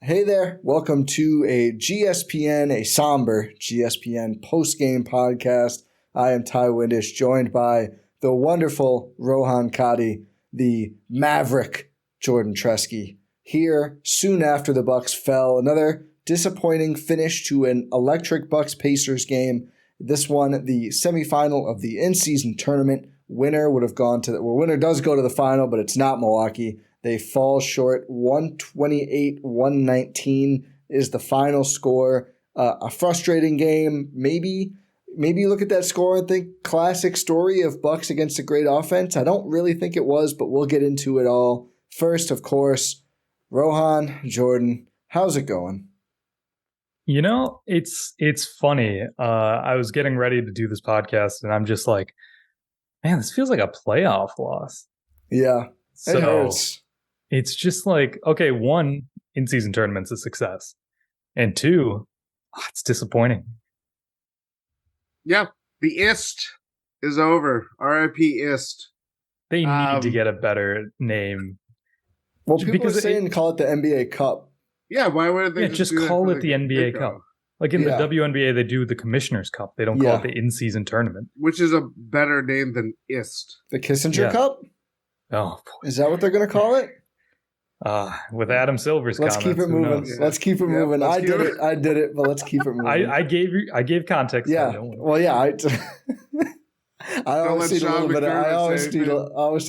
Hey there, welcome to a somber GSPN post-game podcast. I am Ti Windisch, joined by the wonderful Rohan Katti, the maverick Jordan Treske. Here, soon after the Bucks fell, another disappointing finish to an electric Bucks-Pacers game. This one, the semifinal of the in-season tournament. Winner does go to the final, but it's not Milwaukee. They fall short. 128-119 is the final score. A frustrating game. Maybe you look at that score and think classic story of Bucks against a great offense. I don't really think it was, but we'll get into it all. First, of course, Rohan, Jordan, how's it going? You know, it's funny. I was getting ready to do this podcast, and I'm just like, man, this feels like a playoff loss. Yeah, it hurts. It's just like, okay, one, in-season tournament's a success. And two, it's disappointing. Yeah, the IST is over. RIP IST. They need to get a better name. Well, people are saying call it the NBA Cup. Yeah, why would they just call it the NBA Cup? Like in the WNBA, they do the Commissioner's Cup. They don't call it the in-season tournament. Which is a better name than IST. The Kissinger Cup? Oh, boy. Is that what they're going to call it? With Adam Silver's let's comments. Keep it moving. Yeah. Let's keep it moving. I did it, but let's keep it moving. I gave context. Yeah. Well, yeah. I always need a little bit. I always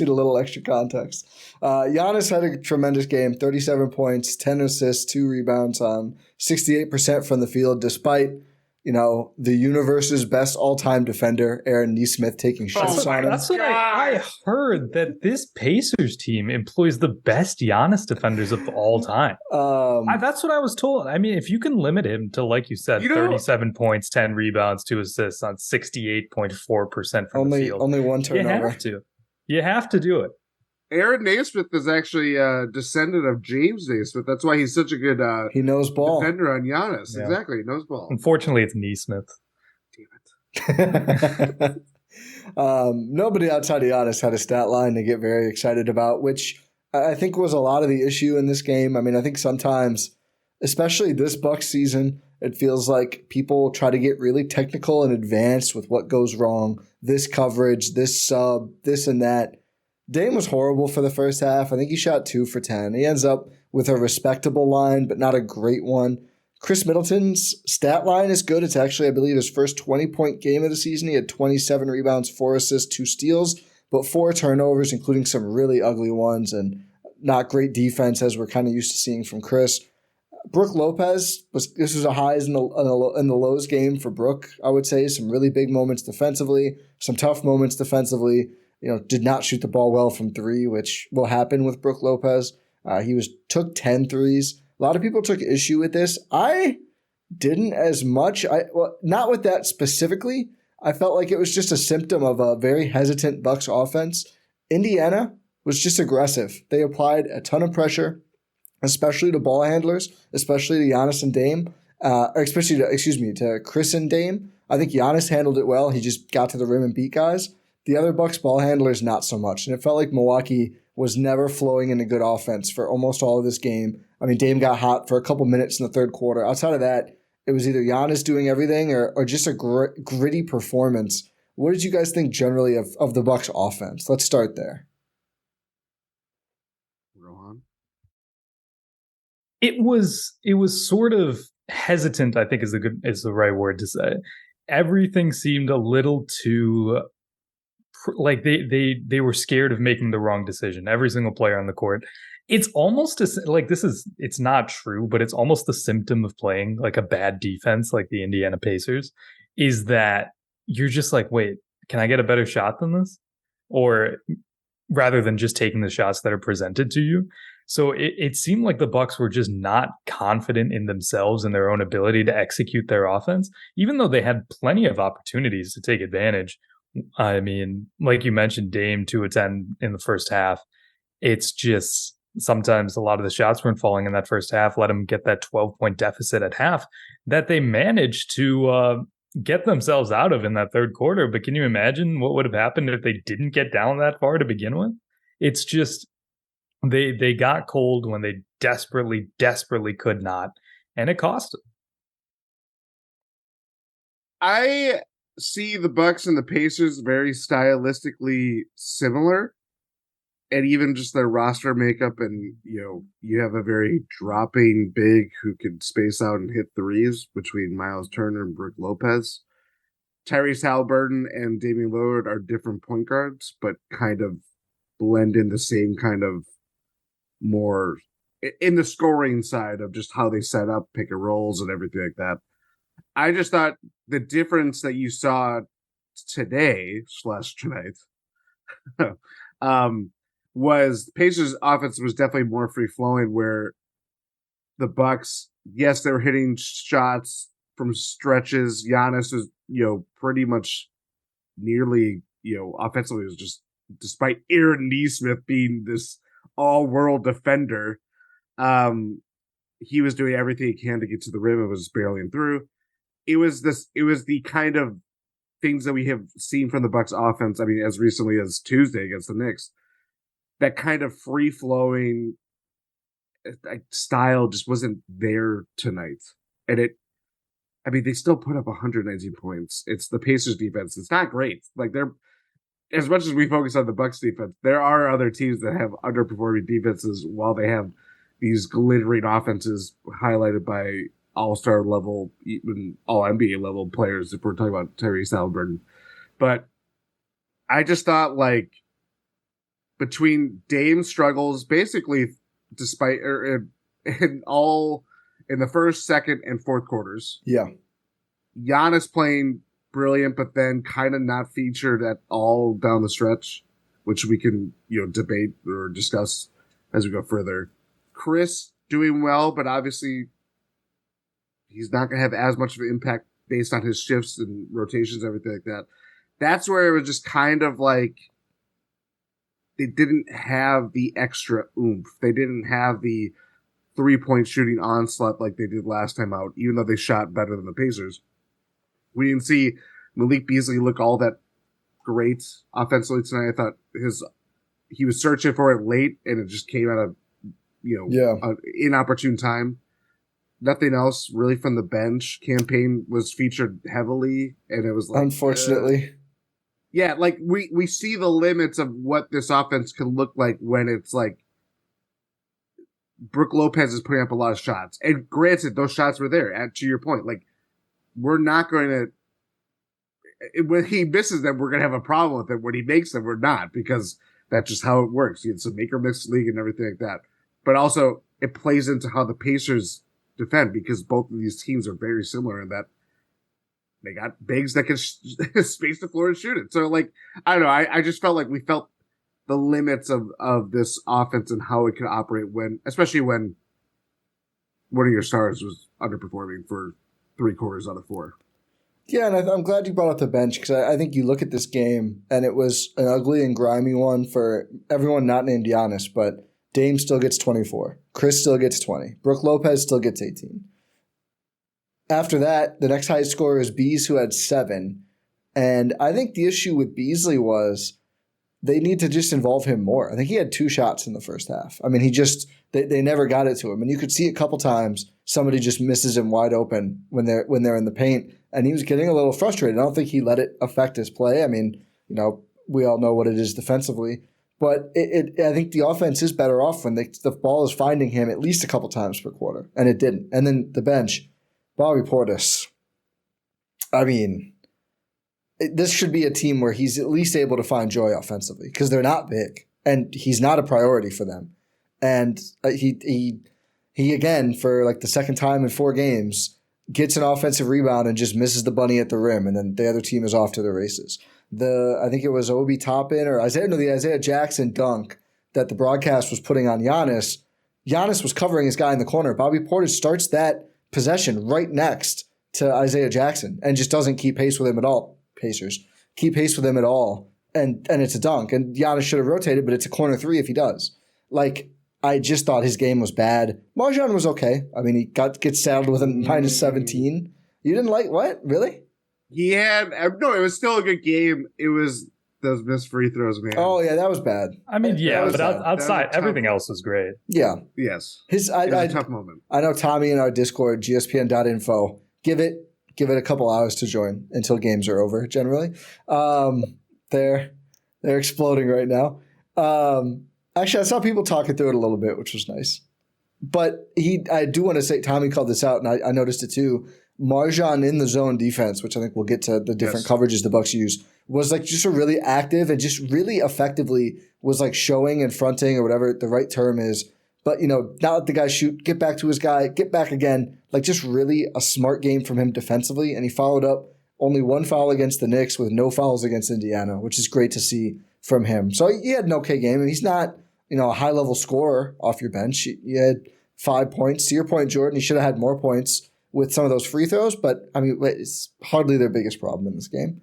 need a little extra context. Giannis had a tremendous game. 37 points, 10 assists, 2 rebounds on 68% from the field, despite the universe's best all-time defender, Aaron Nesmith, taking shots on him. That's what I heard, that this Pacers team employs the best Giannis defenders of all time. That's what I was told. I mean, if you can limit him to, like you said, 37 points, 10 rebounds, 2 assists on 68.4% from the field. Only one turnover. You have to do it. Aaron Nesmith is actually a descendant of James Nesmith. That's why he's such a good he knows ball. defender on Giannis. Yeah. Exactly, he knows ball. Unfortunately, it's Nesmith. Damn it. Nobody outside of Giannis had a stat line to get very excited about, which I think was a lot of the issue in this game. I mean, I think sometimes, especially this Bucks season, it feels like people try to get really technical and advanced with what goes wrong. This coverage, this sub, this and that. Dame was horrible for the first half. I think he shot 2 for 10. He ends up with a respectable line, but not a great one. Chris Middleton's stat line is good. It's actually, I believe, his first 20-point game of the season. He had 27 rebounds, 4 assists, 2 steals, but 4 turnovers, including some really ugly ones, and not great defense, as we're kind of used to seeing from Chris. Brook Lopez, this was a highs and the lows game for Brook, I would say. Some really big moments defensively, some tough moments defensively. Did not shoot the ball well from 3, which will happen with Brook Lopez. He took 10 threes. A lot of people took issue with this. I didn't as much. Not with that specifically. I felt like it was just a symptom of a very hesitant Bucks offense. Indiana was just aggressive. They applied a ton of pressure, especially to ball handlers, especially to Giannis and Dame, to Chris and Dame. I think Giannis handled it well. He just got to the rim and beat guys. The other Bucks ball handlers, not so much. And it felt like Milwaukee was never flowing into good offense for almost all of this game. I mean, Dame got hot for a couple minutes in the third quarter. Outside of that, it was either Giannis doing everything or just a gritty performance. What did you guys think generally of the Bucks offense? Let's start there. Rohan? It was sort of hesitant, I think is the right word to say. Everything seemed a little too... like they were scared of making the wrong decision. Every single player on the court. It's almost it's not true, but it's almost a symptom of playing like a bad defense, like the Indiana Pacers, is that you're just like, wait, can I get a better shot than this? Or rather than just taking the shots that are presented to you. So it seemed like the Bucks were just not confident in themselves and their own ability to execute their offense, even though they had plenty of opportunities to take advantage. I mean, like you mentioned, Dame 2 of 10 in the first half. It's just sometimes a lot of the shots weren't falling in that first half, let them get that 12-point deficit at half that they managed to get themselves out of in that third quarter. But can you imagine what would have happened if they didn't get down that far to begin with? It's just, They got cold when they desperately could not, and it cost them. I see the Bucks and the Pacers very stylistically similar, and even just their roster makeup. And you have a very dropping big who can space out and hit threes between Miles Turner and Brook Lopez. Tyrese Halliburton and Damian Lillard are different point guards, but kind of blend in the same kind of more in the scoring side of just how they set up pick and rolls and everything like that. I just thought the difference that you saw tonight was Pacers offense was definitely more free flowing, where the Bucks, yes, they were hitting shots from stretches. Giannis was, pretty much nearly, offensively was just, despite Aaron Nesmith being this all-world defender, he was doing everything he can to get to the rim and was barreling through. It was the kind of things that we have seen from the Bucks offense. I mean, as recently as Tuesday against the Knicks, that kind of free-flowing style just wasn't there tonight. And they still put up 119 points. It's the Pacers defense. It's not great. Like, they're, as much as we focus on the Bucks defense, there are other teams that have underperforming defenses while they have these glittering offenses highlighted by all-star level, even all-NBA level players, if we're talking about Tyrese Halliburton. But I just thought, like, between Dame's struggles, basically, despite in the first, second, and fourth quarters. Yeah. Giannis playing brilliant, but then kind of not featured at all down the stretch, which we can, debate or discuss as we go further. Chris doing well, but obviously he's not going to have as much of an impact based on his shifts and rotations, everything like that. That's where it was just kind of like they didn't have the extra oomph. They didn't have the 3-point shooting onslaught like they did last time out, even though they shot better than the Pacers. We didn't see Malik Beasley look all that great offensively tonight. I thought he was searching for it late, and it just came at an inopportune time. Nothing else really from the bench. Campaign was featured heavily, and it was like, unfortunately. Yeah, like we see the limits of what this offense can look like when it's like Brook Lopez is putting up a lot of shots. And granted, those shots were there. And to your point, like, we're not going to, when he misses them, we're going to have a problem with it. When he makes them, we're not, because that's just how it works. It's a make or miss league and everything like that. But also, it plays into how the Pacers defend, because both of these teams are very similar in that they got bigs that can space the floor and shoot it. So, like, I don't know. I just felt like we felt the limits of this offense and how it could operate especially when one of your stars was underperforming for 3 quarters out of 4. Yeah, and I'm glad you brought up the bench, because I think you look at this game and it was an ugly and grimy one for everyone not named Giannis, but Dame still gets 24. Chris still gets 20. Brook Lopez still gets 18. After that, the next highest scorer is Bees, who had 7. And I think the issue with Beasley was they need to just involve him more. I think he had 2 shots in the first half. I mean, they never got it to him. And you could see a couple times somebody just misses him wide open when they're in the paint. And he was getting a little frustrated. I don't think he let it affect his play. I mean, we all know what it is defensively. But I think the offense is better off when the ball is finding him at least a couple times per quarter. And it didn't. And then the bench, Bobby Portis. I mean, this should be a team where he's at least able to find joy offensively, because they're not big and he's not a priority for them. And he again, for like the second time in 4 games, gets an offensive rebound and just misses the bunny at the rim, and then the other team is off to the races. I think it was Obi Toppin or the Isaiah Jackson dunk that the broadcast was putting on Giannis. Giannis was covering his guy in the corner. Bobby Portis starts that possession right next to Isaiah Jackson and just doesn't keep pace with him at all. Pacers keep pace with him at all, and it's a dunk. And Giannis should have rotated, but it's a corner 3 if he does. Like, I just thought his game was bad. Marjan was okay. I mean, he gets saddled with a minus 17. You didn't like what? Really? He had no. It was still a good game. It was those missed free throws, man. Oh yeah, that was bad. I mean, yeah, was but bad. outside, everything else was great. Yeah. Yes. It was a tough moment. I know Tommy in our Discord, gspn.info, give it a couple hours to join until games are over, generally. They're exploding right now. Actually, I saw people talking through it a little bit, which was nice. But I do want to say, Tommy called this out, and I noticed it too. Marjan in the zone defense, which I think we'll get to the different coverages the Bucks use, was like just a really active and just really effectively was like showing and fronting or whatever the right term is. But, not let the guy shoot, get back to his guy, get back again. Like just really a smart game from him defensively. And he followed up only one foul against the Knicks with no fouls against Indiana, which is great to see from him. So he had an okay game, and he's not, a high-level scorer off your bench. He had 5 points. To your point, Jordan, he should have had more points with some of those free throws, but, I mean, it's hardly their biggest problem in this game.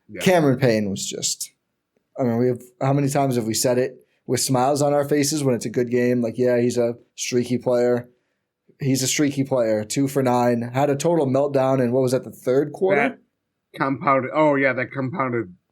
Yeah. Cameron Payne was just – how many times have we said it with smiles on our faces when it's a good game? Like, yeah, he's a streaky player. He's a streaky player. 2 for 9. Had a total meltdown in, what was that, the third quarter? That compounded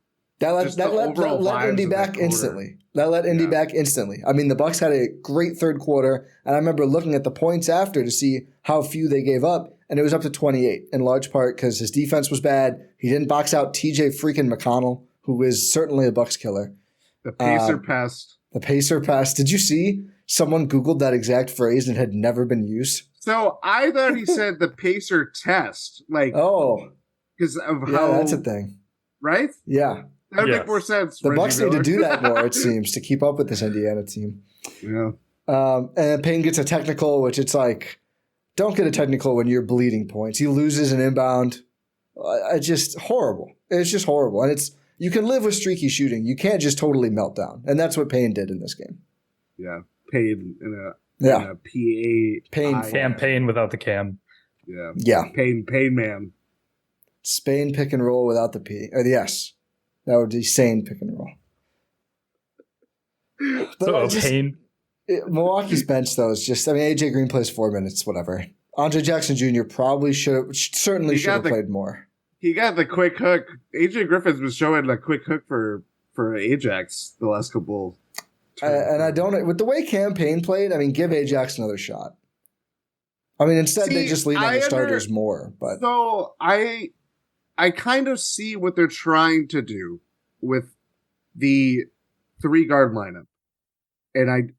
– That let Indy back instantly. That let Indy back instantly. I mean, the Bucks had a great third quarter, and I remember looking at the points after to see how few they gave up, and it was up to 28, in large part because his defense was bad. He didn't box out TJ freaking McConnell, who is certainly a Bucks killer. The Pacer pest. The Pacer pest. Did you see someone Googled that exact phrase and it had never been used? So I thought he said the Pacer test. Like, because of how. Yeah, that's a thing. Right? Yeah. That would make more sense. The Bucks need to do that more, it seems, to keep up with this Indiana team. Yeah. And Payne gets a technical, which it's like, don't get a technical when you're bleeding points. He loses an inbound. It's just horrible. It's just horrible. And you can live with streaky shooting. You can't just totally melt down. And that's what Payne did in this game. Yeah. Payne in a P-A. Payne. Campaign without the cam. Yeah. Yeah. Payne man. Spain pick and roll without the P. Or the S. That would be sane pick and roll. Payne. Milwaukee's bench, though, is just, AJ Green plays 4 minutes, whatever. Andre Jackson Jr. probably should have played more. He got the quick hook. AJ Griffin's been showing a quick hook for Ajax the last couple. And I don't, with the way Campaign played, give Ajax another shot. Instead they just lean on the starters more. But so I kind of see what they're trying to do with the 3-guard lineup. And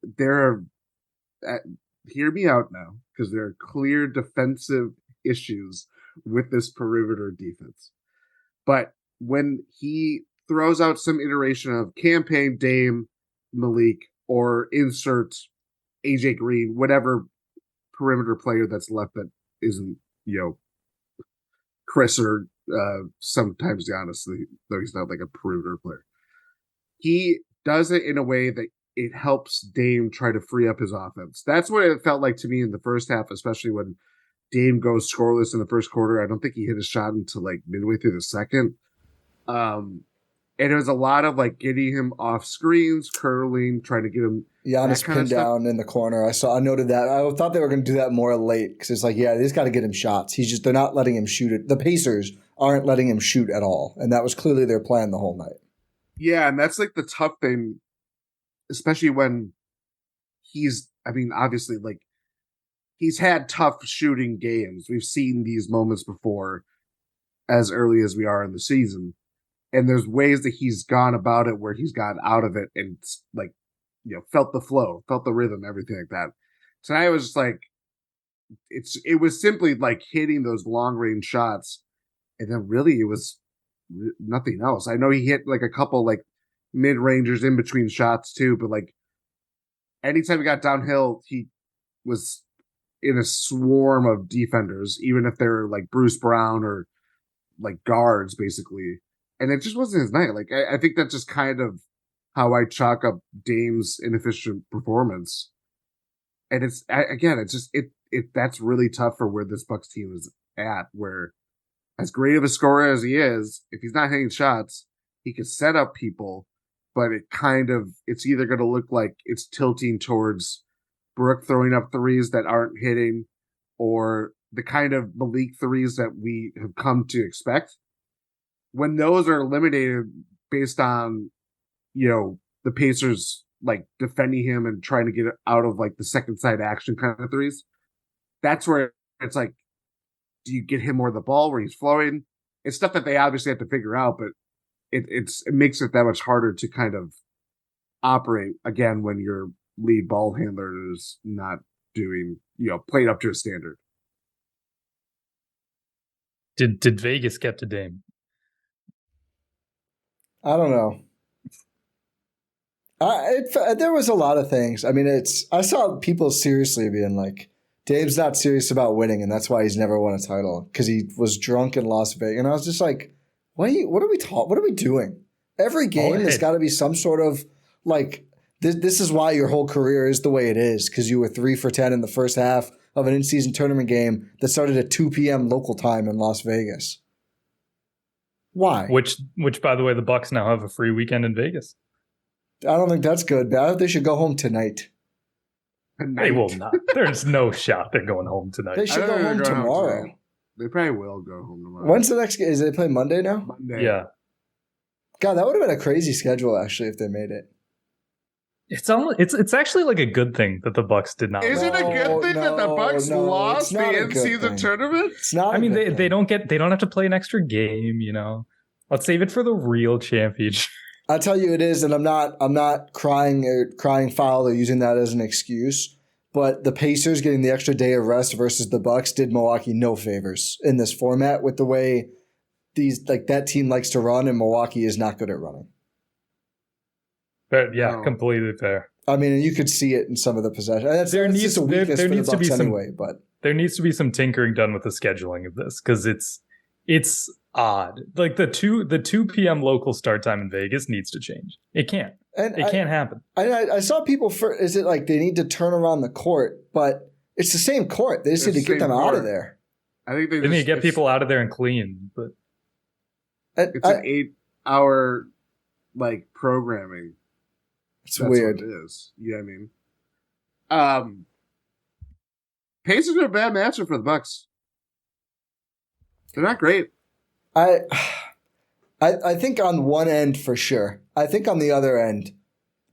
hear me out now, because there are clear defensive issues with this perimeter defense. But when he throws out some iteration of Campaign, Dame, Malik, or insert AJ Green, whatever perimeter player that's left that isn't, Chris or sometimes Giannis, though he's not like a perimeter player. He does it in a way that it helps Dame try to free up his offense. That's what it felt like to me in the first half, especially when Dame goes scoreless in the first quarter. I don't think he hit a shot until like midway through the second. And it was a lot of like getting him off screens, curling, trying to get him. Giannis pinned down in the corner. I noted that. I thought they were going to do that more late because it's like, yeah, they just got to get him shots. They're not letting him shoot it. The Pacers aren't letting him shoot at all. And that was clearly their plan the whole night. Yeah. And that's like the tough thing, especially when obviously like he's had tough shooting games. We've seen these moments before as early as we are in the season. And there's ways that he's gone about it where he's gotten out of it and like, felt the flow, felt the rhythm, everything like that. Tonight it was just like, it was simply like hitting those long range shots. And then really it was nothing else. I know he hit like a couple like mid rangers in between shots too, but like anytime he got downhill, he was in a swarm of defenders, even if they're like Bruce Brown or like guards basically. And it just wasn't his night. Like, I think that's just kind of how I chalk up Dame's inefficient performance. And it's just that's really tough for where this Bucks team is at, where as great of a scorer as he is, if he's not hitting shots, he can set up people, but it's either going to look like it's tilting towards Brook throwing up threes that aren't hitting, or the kind of Malik threes that we have come to expect. When those are eliminated, based on, the Pacers like defending him and trying to get out of like the second side action kind of threes. That's where it's like, do you get him more of the ball where he's flowing? It's stuff that they obviously have to figure out, but it makes it that much harder to kind of operate again when your lead ball handler is not doing, playing up to a standard. Did Vegas get to Dame? I don't know. There was a lot of things. I mean, I saw people seriously being like, Dave's not serious about winning, and that's why he's never won a title, because he was drunk in Las Vegas. And I was just like, what are we doing? Every game, there's got to be some sort of like, this is why your whole career is the way it is, because you were 3 for 10 in the first half of an in-season tournament game that started at 2 p.m. local time in Las Vegas. Why? Which, by the way, the Bucks now have a free weekend in Vegas. I don't think that's good. I think they should go home tonight. They will not. There's no shot they're going home tonight. They should go home tomorrow. They probably will go home tomorrow. When's the next game? Is they play Monday now? Monday. Yeah. God, that would have been a crazy schedule actually if they made it. It's actually like a good thing that the Bucks did not. Is it a good thing that the Bucks lost the in-season tournament? It's not. I mean, they don't have to play an extra game. Let's save it for the real championship. I'll tell you it is, and I'm not crying foul or using that as an excuse, but the Pacers getting the extra day of rest versus the Bucks did Milwaukee no favors in this format with the way that team likes to run, and Milwaukee is not good at running. But yeah, completely fair. I mean, you could see it in some of the possessions. There needs to be there needs to be some tinkering done with the scheduling of this, because it's odd. Like the 2 p.m. local start time in Vegas needs to change. It can't. It can't happen. I saw people is it like they need to turn around the court, but it's the same court. They just need to get them out of there. I think they need to get people out of there and clean. But it's an 8-hour like programming. It's weird. What it is. You know what I mean? Pacers are a bad matchup for the Bucks. They're not great. I think on one end for sure. I think on the other end,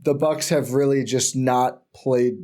the Bucks have really just not played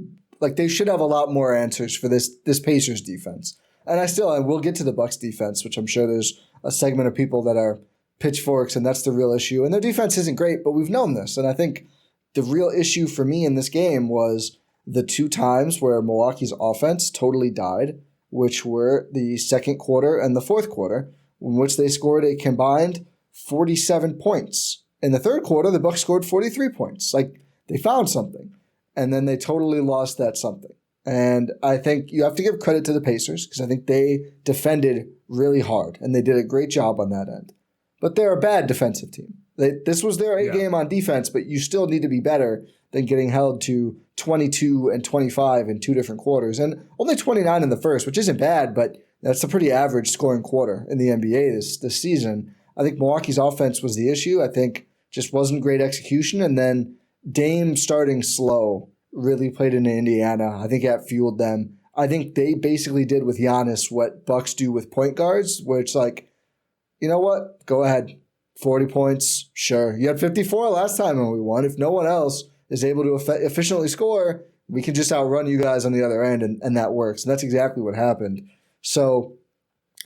like they should have a lot more answers for this Pacers defense. And we'll get to the Bucks defense, which I'm sure there's a segment of people that are pitchforks, and that's the real issue. And their defense isn't great, but we've known this. And I think the real issue for me in this game was the 2 times where Milwaukee's offense totally died, which were the second quarter and the fourth quarter, in which they scored a combined 47 points. In the third quarter, the Bucks scored 43 points. Like, they found something. And then they totally lost that something. And I think you have to give credit to the Pacers, because I think they defended really hard, and they did a great job on that end. But they're a bad defensive team. This was their A game on defense, but you still need to be better than getting held to 22 and 25 in 2 different quarters. And only 29 in the first, which isn't bad, but that's a pretty average scoring quarter in the NBA this season. I think Milwaukee's offense was the issue. I think just wasn't great execution. And then Dame starting slow really played into Indiana. I think that fueled them. I think they basically did with Giannis what Bucks do with point guards, where it's like, you know what? Go ahead. 40 points, sure. You had 54 last time when we won. If no one else is able to efficiently score, we can just outrun you guys on the other end, and that works. And that's exactly what happened. So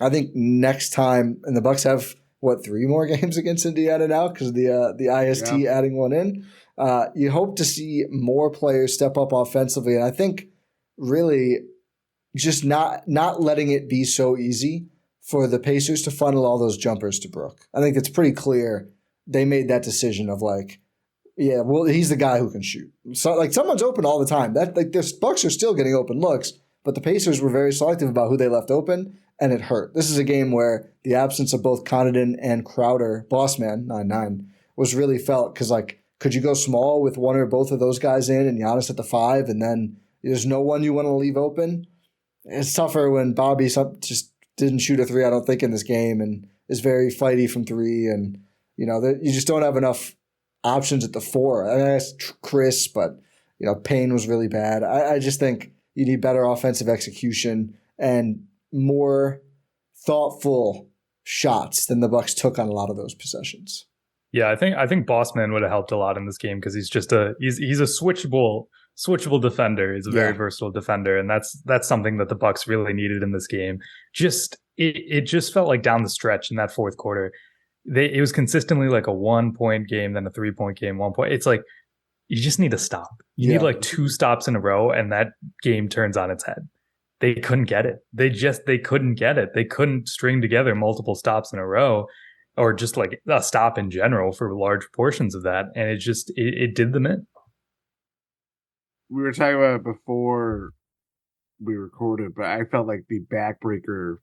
I think next time, and the Bucks have, 3 more games against Indiana now because of the IST adding one in. You hope to see more players step up offensively. And I think really just not letting it be so easy for the Pacers to funnel all those jumpers to Brook. I think it's pretty clear they made that decision of like, yeah, well, he's the guy who can shoot. So like someone's open all the time. That like the Bucks are still getting open looks, but the Pacers were very selective about who they left open, and it hurt. This is a game where the absence of both Connaughton and Crowder, Bossman 9-9, was really felt because like, could you go small with one or both of those guys in and Giannis at the 5, and then there's no one you want to leave open? It's tougher when Bobby just didn't shoot a 3, I don't think, in this game, and is very fighty from 3, and you just don't have enough options at the 4. I mean, that's Chris, but Payne was really bad. I just think you need better offensive execution and more thoughtful shots than the Bucks took on a lot of those possessions. Yeah, I think Bossman would have helped a lot in this game because he's a switchable defender. He's a very versatile defender, and that's something that the Bucks really needed in this game. It just felt like down the stretch in that fourth quarter, it was consistently like a 1-point game, then a 3-point game, 1 point. It's like you just need to stop. You need like 2 stops in a row, and that game turns on its head. They couldn't get it. They couldn't get it. They couldn't string together multiple stops in a row, or just like a stop in general for large portions of that, and it did them in. We were talking about it before we recorded, but I felt like the backbreaker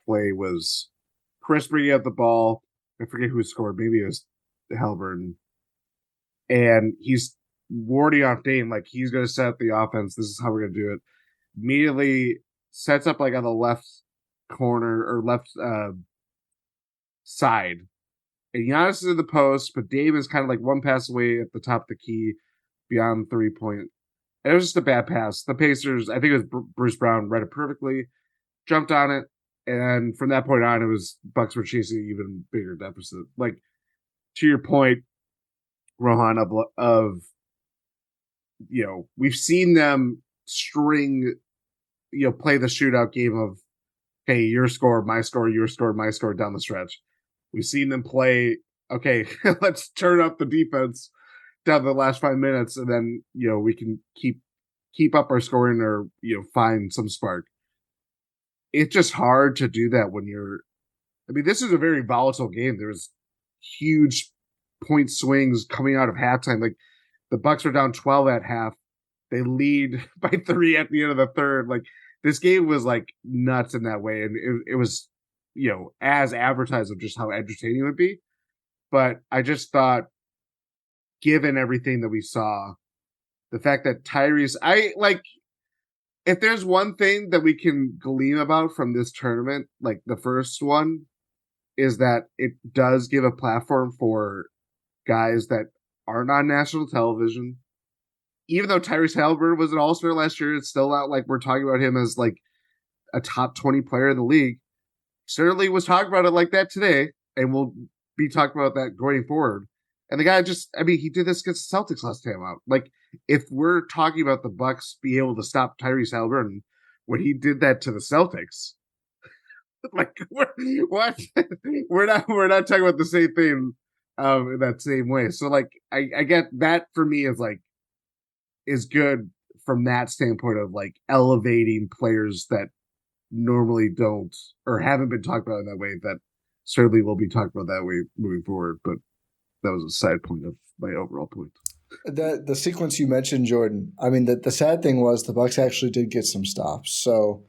play was Chris bringing up the ball. I forget who scored. Maybe it was Haliburton. And he's warding off Dame, like he's going to set up the offense. This is how we're going to do it. Immediately sets up like on the left corner or left side. And Giannis is in the post, but Dame is kind of like one pass away at the top of the key beyond 3-point. And it was just a bad pass. The Pacers, I think it was Bruce Brown, read it perfectly, jumped on it, and from that point on, it was Bucks were chasing an even bigger deficit. Like, to your point, Rohan, of we've seen them string, play the shootout game of, hey, your score, my score, your score, my score down the stretch. We've seen them play, okay, let's turn up the defense down the last 5 minutes, and then, we can keep up our scoring or, find some spark. It's just hard to do that when this is a very volatile game. There's huge point swings coming out of halftime. Like, the Bucks are down 12 at half. They lead by 3 at the end of the third. Like, this game was like nuts in that way. And it was, as advertised of just how entertaining it would be. But I just thought, given everything that we saw, the fact that Tyrese, if there's one thing that we can glean about from this tournament, like the first one, is that it does give a platform for guys that aren't on national television. Even though Tyrese Haliburton was an all-star last year, it's still not like we're talking about him as like a top 20 player in the league. Certainly was talking about it like that today, and we'll be talking about that going forward. And the guy he did this against the Celtics last time out. Like, if we're talking about the Bucks be able to stop Tyrese Haliburton when he did that to the Celtics, like, what? we're not talking about the same thing in that same way. So, like, I get that. For me is good from that standpoint of like elevating players that normally don't or haven't been talked about in that way, that certainly will be talked about that way moving forward. But that was a side point of my overall point. The sequence you mentioned, Jordan, the sad thing was the Bucks actually did get some stops. So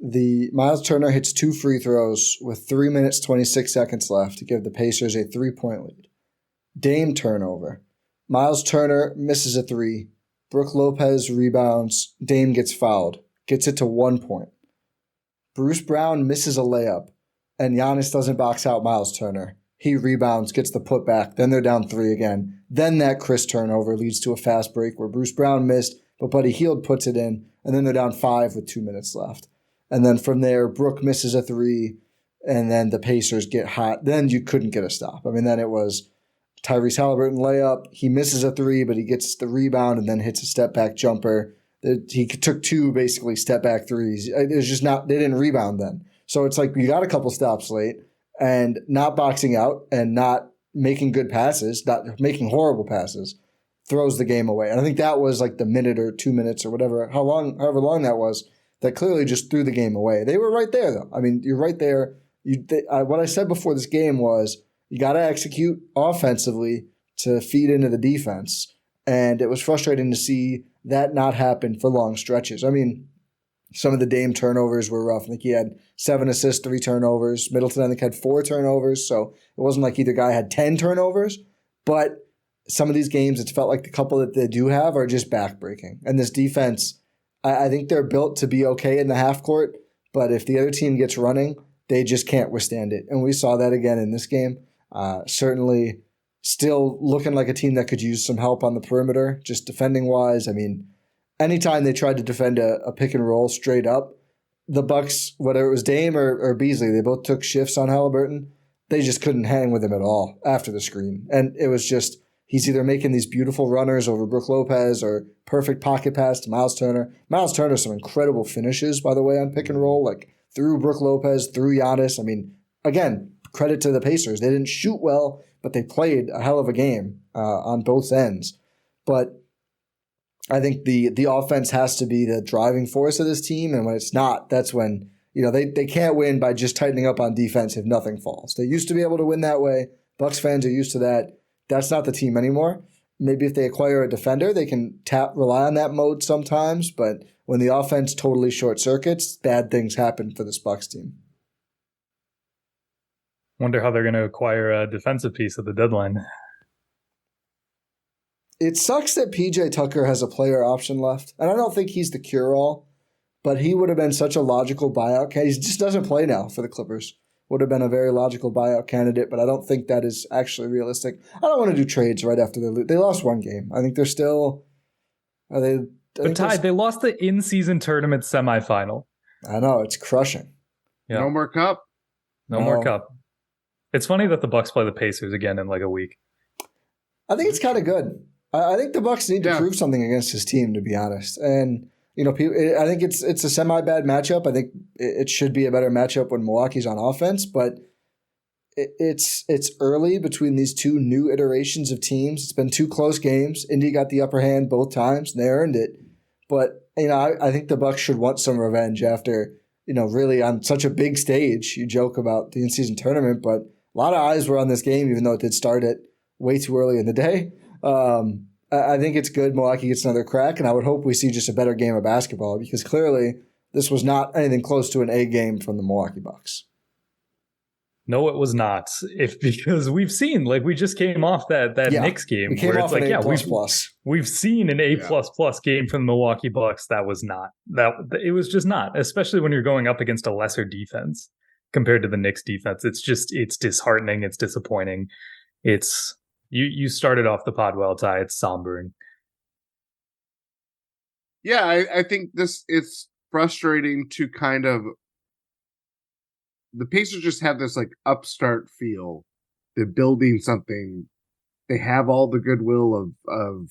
the Miles Turner hits 2 free throws with 3 minutes, 26 seconds left to give the Pacers a 3-point lead. Dame turnover. Miles Turner misses a 3. Brook Lopez rebounds. Dame gets fouled. Gets it to 1 point. Bruce Brown misses a layup, and Giannis doesn't box out Miles Turner. He rebounds, gets the putback. Then they're down 3 again. Then that Chris turnover leads to a fast break where Bruce Brown missed, but Buddy Hield puts it in, and then they're down 5 with 2 minutes left. And then from there, Brook misses a 3, and then the Pacers get hot. Then you couldn't get a stop. Then it was Tyrese Haliburton layup. He misses a 3, but he gets the rebound and then hits a step-back jumper. He took 2 basically step-back threes. It was just they didn't rebound then. So it's like you got a couple stops late and not boxing out and not making good passes, not making horrible passes, throws the game away. And I think that was like the minute or 2 minutes or whatever, however long that was, that clearly just threw the game away. They were right there, though. You're right there. What I said before this game was you got to execute offensively to feed into the defense. And it was frustrating to see that not happen for long stretches. Some of the Dame turnovers were rough. I think he had 7 assists, 3 turnovers. Middleton, I think, had 4 turnovers. So it wasn't like either guy had 10 turnovers. But some of these games, it's felt like the couple that they do have are just backbreaking. And this defense, I think they're built to be okay in the half court. But if the other team gets running, they just can't withstand it. And we saw that again in this game. Certainly still looking like a team that could use some help on the perimeter, just defending-wise. Anytime they tried to defend a pick and roll straight up, the Bucks, whether it was Dame or Beasley, they both took shifts on Haliburton, they just couldn't hang with him at all after the screen. And it was just, he's either making these beautiful runners over Brook Lopez or perfect pocket pass to Miles Turner. Miles Turner, some incredible finishes, by the way, on pick and roll, like through Brook Lopez, through Giannis. I mean, again, credit to the Pacers. They didn't shoot well, but they played a hell of a game on both ends. But I think the offense has to be the driving force of this team, and when it's not, that's when they can't win by just tightening up on defense if nothing falls. They used to be able to win that way. Bucks fans are used to that. That's not the team anymore. Maybe if they acquire a defender, they can rely on that mode sometimes, but when the offense totally short circuits, bad things happen for this Bucks team. Wonder how they're going to acquire a defensive piece at the deadline. It sucks that PJ Tucker has a player option left, and I don't think he's the cure-all, but he would have been such a logical buyout candidate. He just doesn't play now for the Clippers. Would have been a very logical buyout candidate, but I don't think that is actually realistic. I don't want to do trades right after they lost one game. I think they're still – are they – But Ty, they lost the in-season tournament semifinal. I know, it's crushing. Yeah. No more cup. No more cup. It's funny that the Bucks play the Pacers again in like a week. I think it's kind of good. I think the Bucks need to prove something against his team, to be honest. And I think it's a semi-bad matchup. I think it should be a better matchup when Milwaukee's on offense, but it's early between these two new iterations of teams. It's been two close games. Indy got the upper hand both times, and they earned it. But I think the Bucks should want some revenge after really on such a big stage. You joke about the in-season tournament, but a lot of eyes were on this game, even though it did start at way too early in the day. I think it's good Milwaukee gets another crack, and I would hope we see just a better game of basketball because clearly this was not anything close to an A game from the Milwaukee Bucks. No, it was not. Because we've seen, like, we just came off that Knicks game where it's like, we've seen an A++ game from the Milwaukee Bucks. That was not it was just not, especially when you're going up against a lesser defense compared to the Knicks defense. It's disheartening. It's disappointing. It's you started off the pod well, Ty. It's sombering. Yeah, I think it's frustrating to kind of. The Pacers just have this like upstart feel. They're building something. They have all the goodwill of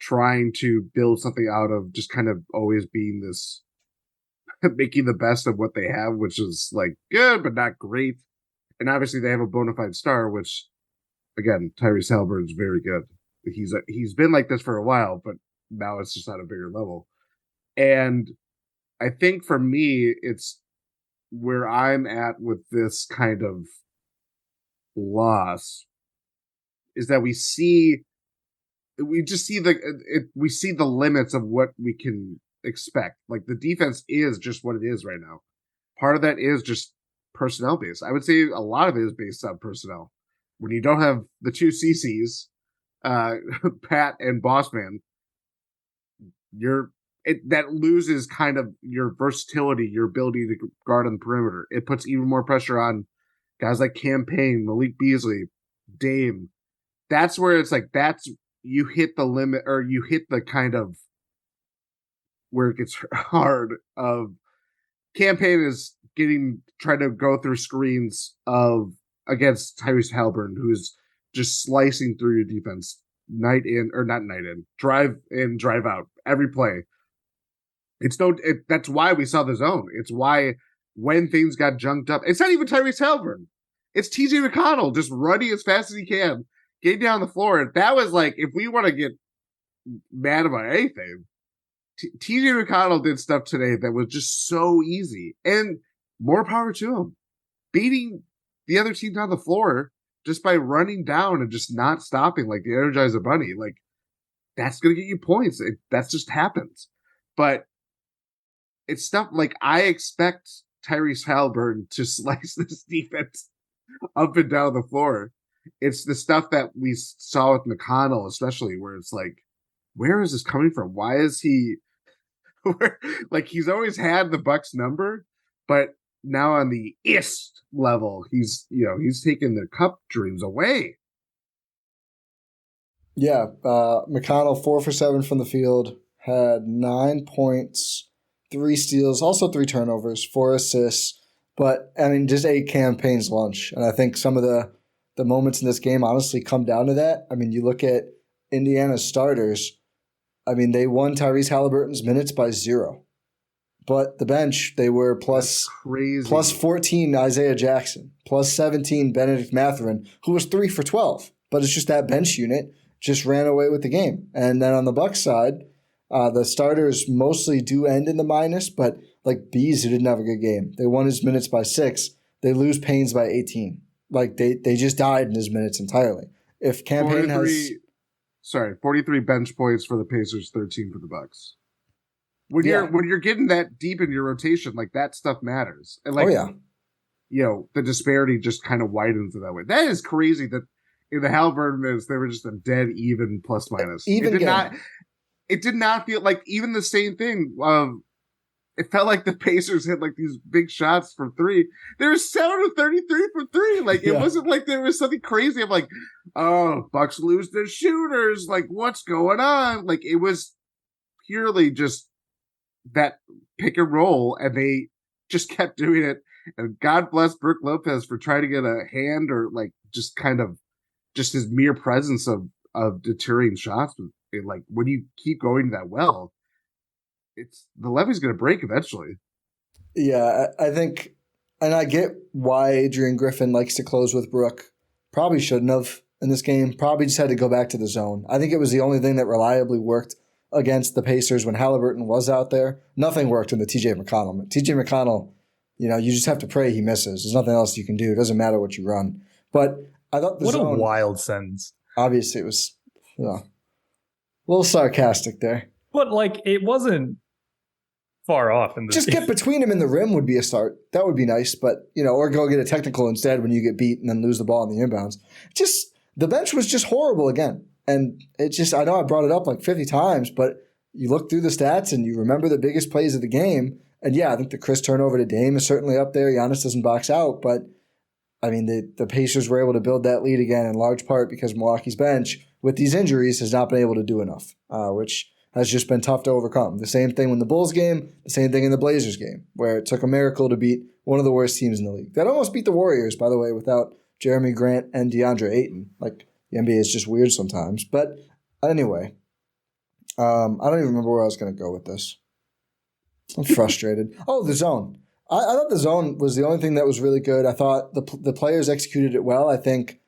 trying to build something out of just kind of always being this, making the best of what they have, which is like good but not great. And obviously they have a bona fide star, which again, Tyrese Haliburton's very good. He's been like this for a while, but now it's just at a bigger level. And I think for me, it's where I'm at with this kind of loss is that we see the limits of what we can expect. Like the defense is just what it is right now. Part of that is just personnel based. I would say a lot of it is based on personnel. When you don't have the two CCs, Pat and Bossman, that loses kind of your versatility, your ability to guard on the perimeter. It puts even more pressure on guys like Campaign, Malik Beasley, Dame. That's where it's like you hit the limit, or you hit the kind of where it gets hard. Of Campaign is trying to go through screens against Tyrese Haliburton, who's just slicing through your defense night in, or not night in, drive in, drive out every play. That's why we saw the zone. It's why when things got junked up, it's not even Tyrese Haliburton. It's TJ McConnell just running as fast as he can, getting down the floor. That was like, if we want to get mad about anything, TJ McConnell did stuff today that was just so easy, and more power to him. Beating the other team down the floor just by running down and just not stopping like the Energizer Bunny, like that's going to get you points. That just happens. But it's stuff like I expect Tyrese Haliburton to slice this defense up and down the floor. It's the stuff that we saw with McConnell, especially, where it's like, where is this coming from? Why is he like, he's always had the Bucks number, but now on the IST level, he's taking the cup dreams away. Yeah, McConnell 4 for 7 from the field, had 9 points, 3 steals, also 3 turnovers, 4 assists. But I mean, just ate campaign's lunch. And I think some of the moments in this game honestly come down to that. I mean, you look at Indiana's starters. I mean, they won Tyrese Halliburton's minutes by 0. But the bench, they were plus 14 Isaiah Jackson, plus 17 Benedict Mathurin, who was 3 for 12. But it's just that bench unit just ran away with the game. And then on the Bucks side, the starters mostly do end in the minus, but like Bees, who didn't have a good game, they won his minutes by 6. They lose Payne's by 18. Like they just died in his minutes entirely. If campaign 43 bench points for the Pacers, 13 for the Bucks. When you're getting that deep in your rotation, like that stuff matters. And like, the disparity just kind of widens in that way. That is crazy that in the Halliburton minutes, they were just a dead even plus minus. It did not feel like even the same thing. It felt like the Pacers hit like these big shots from 3. They were 7 of 33 from 3. Like it wasn't like there was something crazy. I'm like, oh, Bucks lose their shooters. Like what's going on? Like it was purely just that pick and roll, and they just kept doing it. And God bless Brook Lopez for trying to get a hand or like just kind of just his mere presence of deterring shots. Like when you keep going that well, it's the levee's going to break eventually. Yeah, I think, and I get why Adrian Griffin likes to close with Brook. Probably shouldn't have in this game. Probably just had to go back to the zone. I think it was the only thing that reliably worked against the Pacers when Halliburton was out there. Nothing worked in the TJ McConnell. TJ McConnell, you just have to pray he misses. There's nothing else you can do. It doesn't matter what you run. But I thought what zone, a wild sentence. Obviously, it was a little sarcastic there. But like, it wasn't far off. In just get between him and the rim would be a start. That would be nice. But or go get a technical instead when you get beat and then lose the ball in the inbounds. Just the bench was just horrible again. And it just, I know I brought it up like 50 times, but you look through the stats and you remember the biggest plays of the game. And yeah, I think the Chris turnover to Dame is certainly up there. Giannis doesn't box out, but I mean, the Pacers were able to build that lead again in large part because Milwaukee's bench, with these injuries, has not been able to do enough, which has just been tough to overcome. The same thing in the Bulls game, the same thing in the Blazers game, where it took a miracle to beat one of the worst teams in the league. That almost beat the Warriors, by the way, without Jeremy Grant and DeAndre Ayton. Like, the NBA is just weird sometimes. But anyway, I don't even remember where I was going to go with this. I'm frustrated. Oh, the zone. I thought the zone was the only thing that was really good. I thought the players executed it well. I think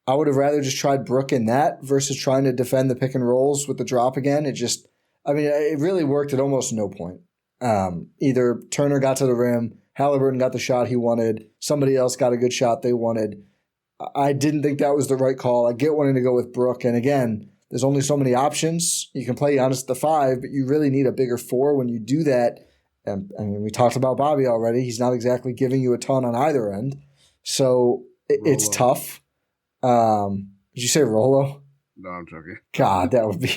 I would have rather just tried Brook in that versus trying to defend the pick and rolls with the drop again. It really worked at almost no point. Either Turner got to the rim, Halliburton got the shot he wanted, somebody else got a good shot they wanted. I didn't think that was the right call. I get wanting to go with Brook. And again, there's only so many options. You can play Giannis at the 5, but you really need a bigger 4 when you do that. And I mean, we talked about Bobby already. He's not exactly giving you a ton on either end. So it's tough. Did you say Rolo? No, I'm joking. God, that would be...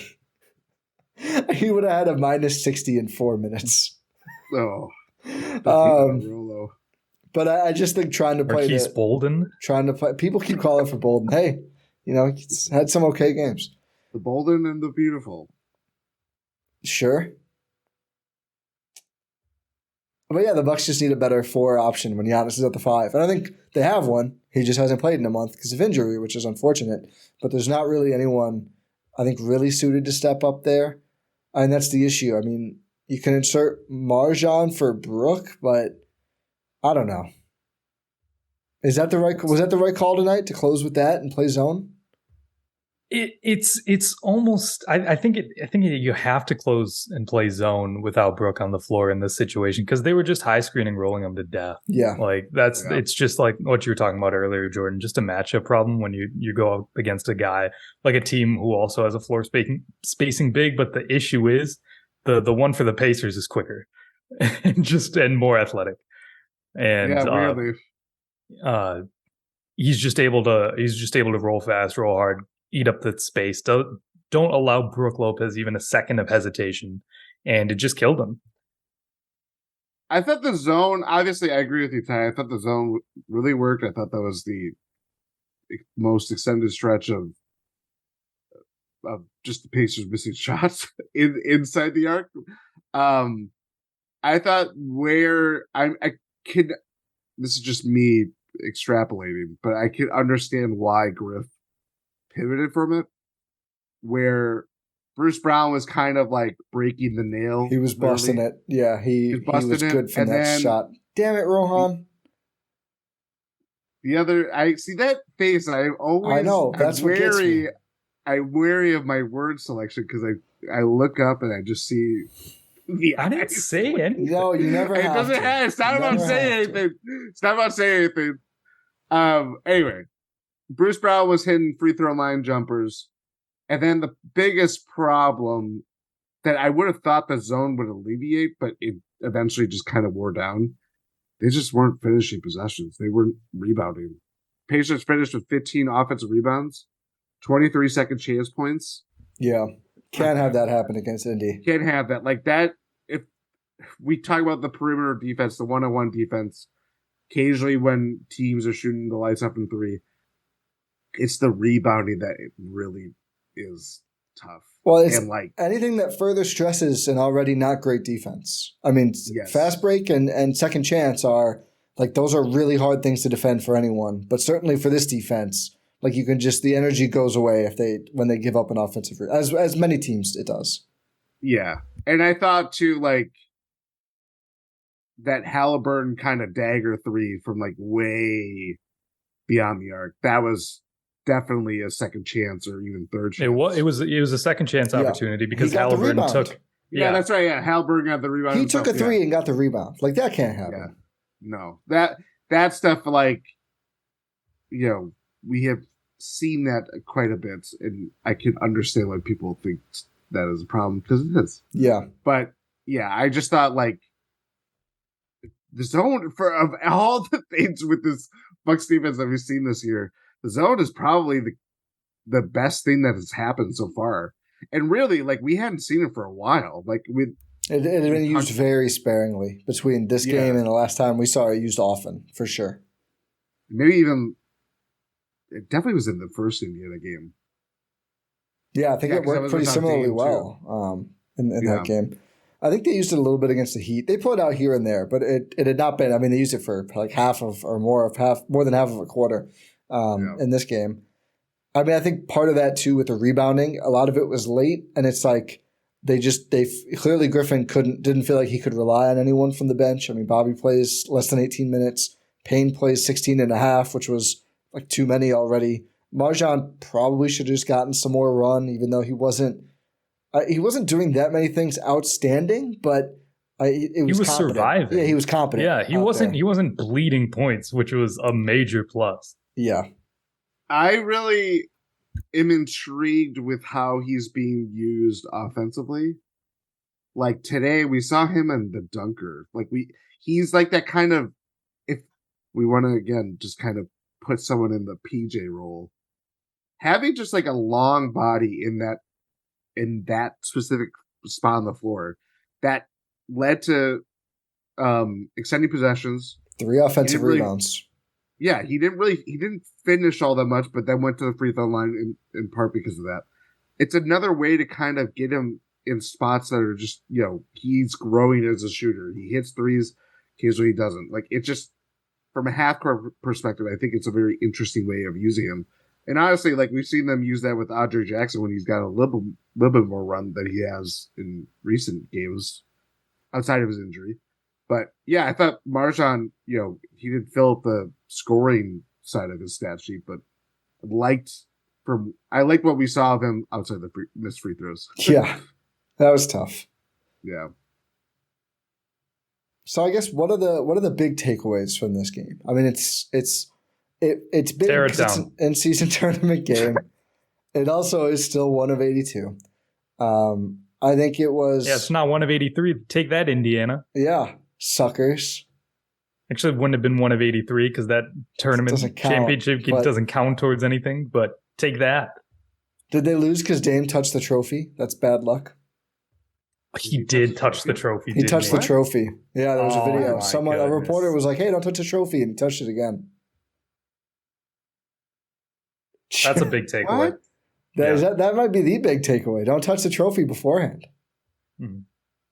he would have had a minus 60 in 4 minutes. Oh. Rolo. But I just think trying to play Bolden. People keep calling for Bolden. Hey, he's had some okay games. The Bolden and the Beautiful. Sure. But yeah, the Bucks just need a better 4 option when Giannis is at the 5. And I think they have one. He just hasn't played in a month because of injury, which is unfortunate. But there's not really anyone, I think, really suited to step up there. And that's the issue. I mean, you can insert Marjan for Brook, but I don't know. Was that the right call tonight to close with that and play zone? It's almost. I think you have to close and play zone without Brook on the floor in this situation because they were just high screening, rolling them to death. Yeah, like that's. Yeah. It's just like what you were talking about earlier, Jordan. Just a matchup problem when you go up against a guy like a team who also has a floor spacing big. But the issue is the one for the Pacers is quicker and more athletic. And weirdly. He's just able to roll fast, roll hard, eat up the space. Don't allow Brook Lopez even a second of hesitation, and it just killed him. I thought the zone. Obviously, I agree with you, Ty. I thought the zone really worked. I thought that was the most extended stretch of just the Pacers missing shots inside the arc. I thought where I could this is just me extrapolating, but I can understand why Griff pivoted from it, where Bruce Brown was kind of like breaking the nail. He was busting it. Yeah, he was good from that shot. Damn it, Rohan. The other, I see that face, and I know, that's what gets me. I'm wary of my word selection because I look up and I just see. I didn't say anything. No, you never have. It doesn't have. It's not about saying anything. It's not about saying anything. Anyway, Bruce Brown was hitting free throw line jumpers, and then the biggest problem that I would have thought the zone would alleviate, but it eventually just kind of wore down. They just weren't finishing possessions. They weren't rebounding. Pacers finished with 15 offensive rebounds, 23 second chance points. Yeah. Can't have that happen against Indy. Can't have that. Like that, if we talk about the perimeter defense, the one-on-one defense, occasionally when teams are shooting the lights up in three, it's the rebounding that it really is tough. Well, it's anything that further stresses an already not great defense. I mean, yes. Fast break and second chance are like those are really hard things to defend for anyone. But certainly for this defense, like you can just the energy goes away when they give up an offensive as many teams it does. Yeah, and I thought too like that Halliburton kind of dagger three from like way beyond the arc. That was definitely a second chance or even third chance. It was a second chance opportunity because Halliburton took. Yeah, that's right. Yeah, Halliburton got the rebound. He took a three and got the rebound. Like that can't happen. Yeah. No, that stuff like, you know, we have seen that quite a bit, and I can understand why people think that is a problem because it is. Yeah, but yeah, I just thought like the zone of all the things with this Bucks defense that we've seen this year. The zone is probably the best thing that has happened so far. And really, like, we hadn't seen it for a while. Like, it had been used very sparingly between this game and the last time we saw it used often, for sure. Maybe even, it definitely was in the first Indiana game. Yeah, I think it worked pretty similarly well in that game. I think they used it a little bit against the Heat. They pulled it out here and there, but it had not been, I mean, they used it for like more than half of a quarter. In this game. I mean, I think part of that too with the rebounding, a lot of it was late, and it's like they clearly Griffin didn't feel like he could rely on anyone from the bench. I mean, Bobby plays less than 18 minutes. Payne plays 16 and a half, which was like too many already. MarJon probably should have just gotten some more run, even though he wasn't doing that many things outstanding, but he was surviving. Yeah, he was competent. Yeah, he wasn't bleeding points, which was a major plus. Yeah. I really am intrigued with how he's being used offensively. Like today, we saw him in the dunker. Like he's like that kind of, if we want to, again, just kind of put someone in the PJ role, having just like a long body in that specific spot on the floor that led to extending possessions. 3 offensive rebounds. Yeah, he didn't finish all that much, but then went to the free throw line in part because of that. It's another way to kind of get him in spots that are just, you know, he's growing as a shooter. He hits threes, occasionally he doesn't. Like, it just, from a half-court perspective, I think it's a very interesting way of using him. And honestly, like, we've seen them use that with Andre Jackson when he's got a little bit more run than he has in recent games outside of his injury. But yeah, I thought MarJon, you know, he didn't fill up the scoring side of his stat sheet, but I liked what we saw of him outside the missed free throws. Yeah, that was tough. Yeah. So I guess what are the big takeaways from this game? I mean, it's big because it's an in-season tournament game. It also is still one of 82. I think it was. Yeah, it's not one of 83. Take that, Indiana. Yeah. Suckers. Actually, it wouldn't have been one of 83 because that tournament championship doesn't count towards anything, but take that. Did they lose because Dame touched the trophy? That's bad luck. He did touch the trophy. He touched the trophy. Yeah, there was a video. A reporter was like, hey, don't touch the trophy, and he touched it again. That's a big takeaway. That might be the big takeaway. Don't touch the trophy beforehand. Mm-hmm.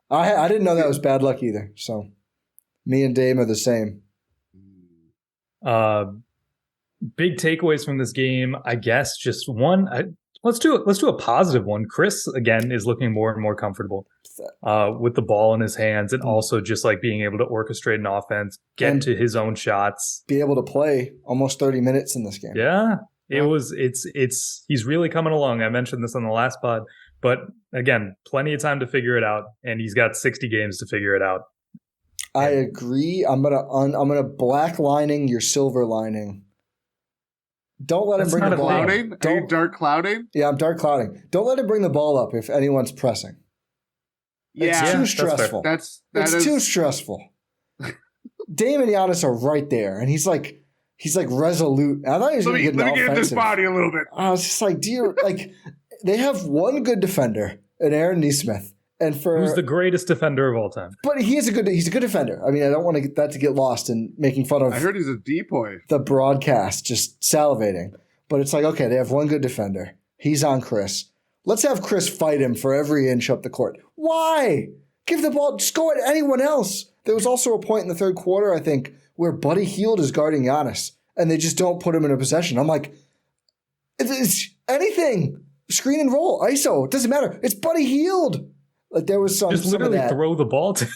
I didn't know that was bad luck either. So me and Dame are the same. Big takeaways from this game, I guess. Just one. Let's do a positive one. Chris again is looking more and more comfortable with the ball in his hands, and also just like being able to orchestrate an offense, get to his own shots, be able to play almost 30 minutes in this game. Yeah, he's really coming along. I mentioned this on the last pod, but again, plenty of time to figure it out, and he's got 60 games to figure it out. I agree. I'm gonna black lining your silver lining. Don't let him bring the ball up. Are you dark clouding? Yeah, I'm dark clouding. Don't let him bring the ball up if anyone's pressing. It's too stressful. It's too stressful. Dame and Giannis are right there, and he's like resolute. I thought he was going to get Let me get this body a little bit. I was just like, they have one good defender, an Aaron Nesmith. And who's the greatest defender of all time? But he's a good defender. I mean, I don't want that to get lost in making fun of. I heard he's a depoy. The broadcast just salivating. But it's like, okay, they have one good defender. He's on Chris. Let's have Chris fight him for every inch up the court. Why? Give the ball. Just go at anyone else. There was also a point in the third quarter, I think, where Buddy Hield is guarding Giannis, and they just don't put him in a possession. I'm like, it's anything. Screen and roll. ISO. It doesn't matter. It's Buddy Hield. Like there was just literally throw the ball to.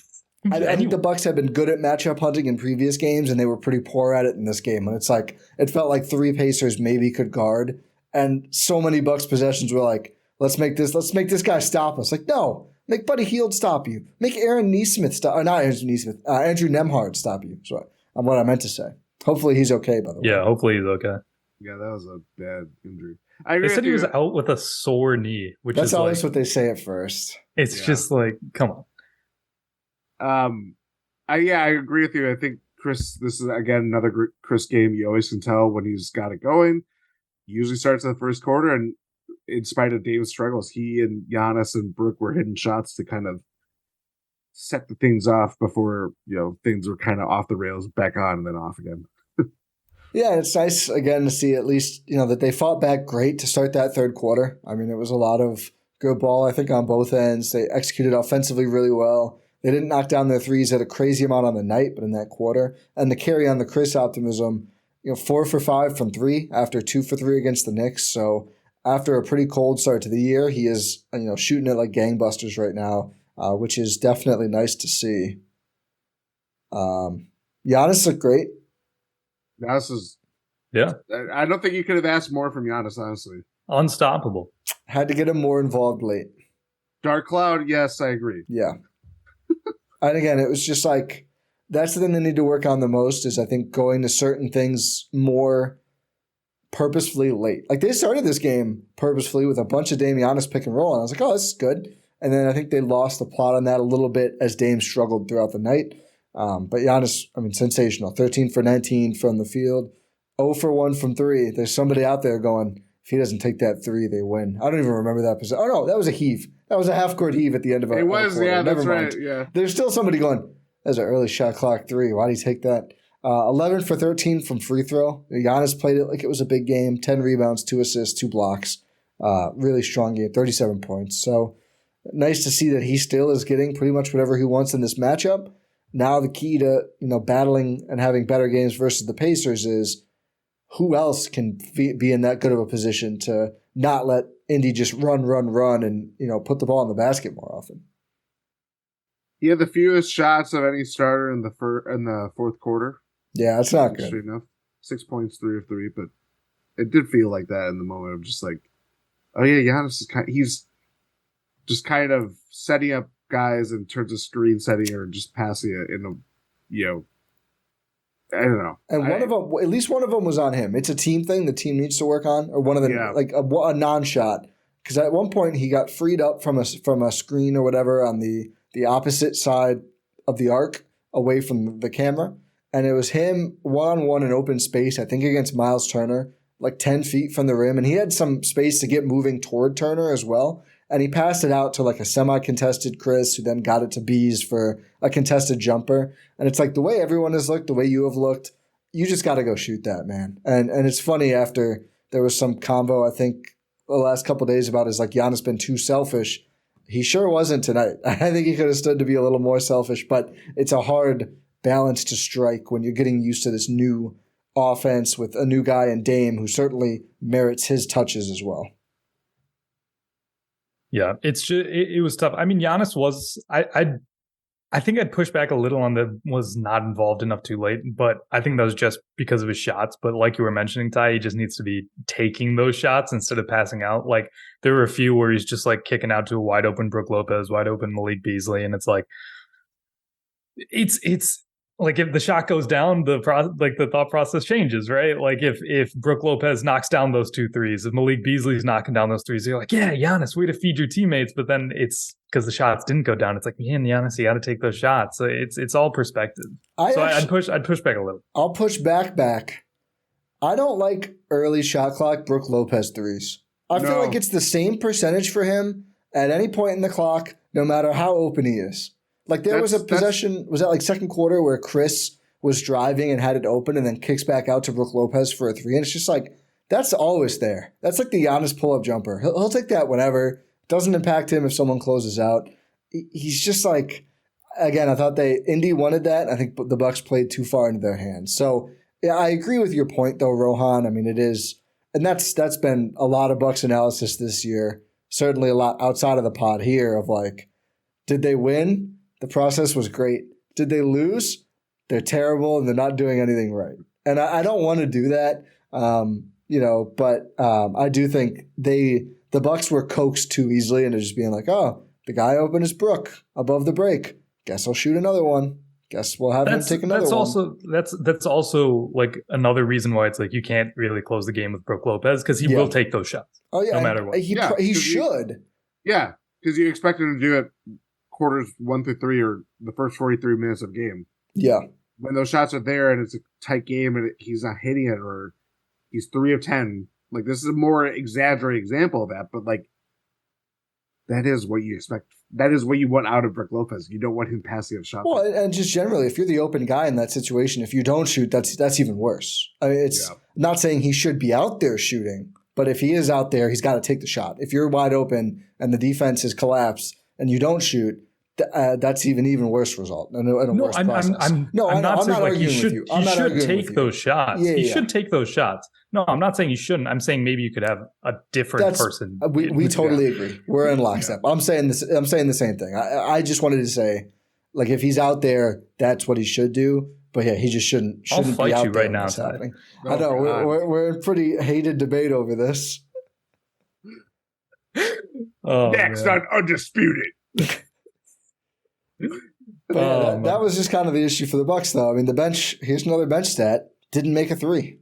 I think the Bucks have been good at matchup hunting in previous games, and they were pretty poor at it in this game. And it's like it felt like three Pacers maybe could guard, and so many Bucks possessions were like, let's make this guy stop us. Like no, make Buddy Hield stop you. Make Aaron Nesmith stop. Not Aaron Nesmith. Andrew Nembhard stop you. So what I meant to say. Hopefully he's okay. By the way. Yeah, hopefully he's okay. Yeah, that was a bad injury. They said he was out with a sore knee, which that's is always what they say at first. It's just like, come on. I agree with you. I think Chris, this is again another Chris game. You always can tell when he's got it going. He usually starts in the first quarter, and in spite of Dave's struggles, he and Giannis and Brook were hitting shots to kind of set the things off before things were kind of off the rails, back on and then off again. Yeah, it's nice, again, to see at least, that they fought back great to start that third quarter. I mean, it was a lot of good ball, I think, on both ends. They executed offensively really well. They didn't knock down their threes at a crazy amount on the night, but in that quarter. And to carry on the Chris optimism, 4 for 5 from 3 after 2 for 3 against the Knicks. So after a pretty cold start to the year, he is, shooting it like gangbusters right now, which is definitely nice to see. Giannis looked great. Giannis is, yeah. I don't think you could have asked more from Giannis, honestly. Unstoppable. Had to get him more involved late. Dark Cloud, yes, I agree. Yeah. And again, it was just like, that's the thing they need to work on the most is I think going to certain things more purposefully late. Like they started this game purposefully with a bunch of Dame Giannis pick and roll, and I was like, oh, this is good. And then I think they lost the plot on that a little bit as Dame struggled throughout the night. But Giannis, sensational. 13 for 19 from the field. 0 for 1 from 3. There's somebody out there going, if he doesn't take that 3, they win. I don't even remember that position. Oh, no, that was a heave. That was a half-court heave at the end of a quarter. Yeah, Never that's mind. right. Yeah. There's still somebody going, that's an early shot clock 3. Why did he take that? 11 for 13 from free throw. Giannis played it like it was a big game. 10 rebounds, 2 assists, 2 blocks. Really strong game, 37 points. So nice to see that he still is getting pretty much whatever he wants in this matchup. Now the key to battling and having better games versus the Pacers is who else can be in that good of a position to not let Indy just run and put the ball in the basket more often. He had the fewest shots of any starter in the fourth quarter. Yeah, that's not good. Enough. 6 points, 3 of 3, but it did feel like that in the moment of just like, oh yeah, Giannis is he's just kind of setting up guys in terms of screen setting or just passing it in I don't know. And one of them, at least one of them was on him. It's a team thing the team needs to work on, or one of them, like a non-shot. Because at one point he got freed up from a screen or whatever on the opposite side of the arc away from the camera. And it was him one-on-one in open space, I think against Miles Turner, like 10 feet from the rim. And he had some space to get moving toward Turner as well. And he passed it out to like a semi-contested Chris, who then got it to Bees for a contested jumper. And it's like the way everyone has looked, the way you have looked, you just got to go shoot that, man. And it's funny after there was some convo, I think, the last couple of days about is like Giannis been too selfish. He sure wasn't tonight. I think he could have stood to be a little more selfish, but it's a hard balance to strike when you're getting used to this new offense with a new guy in Dame who certainly merits his touches as well. Yeah, it's just it was tough. I mean, Giannis was I think I'd push back a little on the was not involved enough too late, but I think that was just because of his shots. But like you were mentioning, Ty, he just needs to be taking those shots instead of passing out. Like there were a few where he's just like kicking out to a wide open Brook Lopez, wide open Malik Beasley, and it's like it's like if the shot goes down, the thought process changes, right? Like if Brook Lopez knocks down those 2 threes, if Malik Beasley's knocking down those threes, you're like, yeah, Giannis, way to feed your teammates. But then it's because the shots didn't go down. It's like, man, Giannis, you got to take those shots. So it's all perspective. I'd push back a little. I'll push back. I don't like early shot clock Brook Lopez threes. I feel like it's the same percentage for him at any point in the clock, no matter how open he is. Like there was a possession, was that like second quarter where Chris was driving and had it open and then kicks back out to Brook Lopez for a 3. And it's just like, that's always there. That's like the Giannis pull-up jumper. He'll take that whenever. Doesn't impact him if someone closes out. He's just like, again, I thought Indy wanted that. I think the Bucks played too far into their hands. So yeah, I agree with your point though, Rohan. I mean, it is, and that's been a lot of Bucks analysis this year. Certainly a lot outside of the pod here of like, did they win? The process was great. Did they lose? They're terrible and they're not doing anything right. And I don't want to do that, but I do think the Bucks were coaxed too easily into just being like, oh, the guy open is Brook above the break. Guess I'll shoot another one. Guess we'll have him take another one. That's also like another reason why it's like you can't really close the game with Brook Lopez because he will take those shots. Oh yeah, no matter what. He should. Because you expect him to do it quarters 1 through 3 or the first 43 minutes of game. Yeah. When those shots are there and it's a tight game and he's not hitting it or he's 3 of 10, like this is a more exaggerated example of that, but like that is what you expect. That is what you want out of Brook Lopez. You don't want him passing a shot. Well, and just generally, if you're the open guy in that situation, if you don't shoot, that's even worse. I mean, it's not saying he should be out there shooting, but if he is out there, he's got to take the shot. If you're wide open and the defense has collapsed and you don't shoot, that's even worse result. I'm not saying like he should take those shots. He should take those shots. No, I'm not saying you shouldn't. I'm saying maybe you could have a different person. We totally agree. We're in lockstep. I'm saying this. I'm saying the same thing. I just wanted to say, like, if he's out there, that's what he should do. But yeah, he just shouldn't I'll fight be out you there right now. Happening. I know we're in pretty heated debate over this. Next on Undisputed. That was just kind of the issue for the Bucks, though. I mean, the bench. Here's another bench stat: didn't make a 3,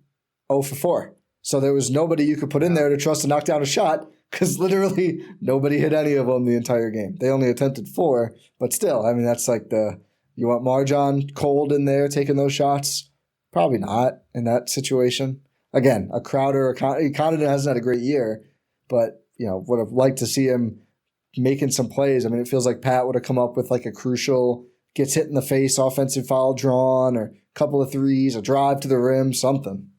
0 for 4. So there was nobody you could put in there to trust to knock down a shot because literally nobody hit any of them the entire game. They only attempted 4, but still, I mean, that's like you want Marjan cold in there taking those shots? Probably not in that situation. Again, a Crowder, Connaughton hasn't had a great year, but would have liked to see him making some plays. I mean, it feels like Pat would have come up with like a crucial gets hit in the face, offensive foul drawn, or a couple of threes, a drive to the rim, something.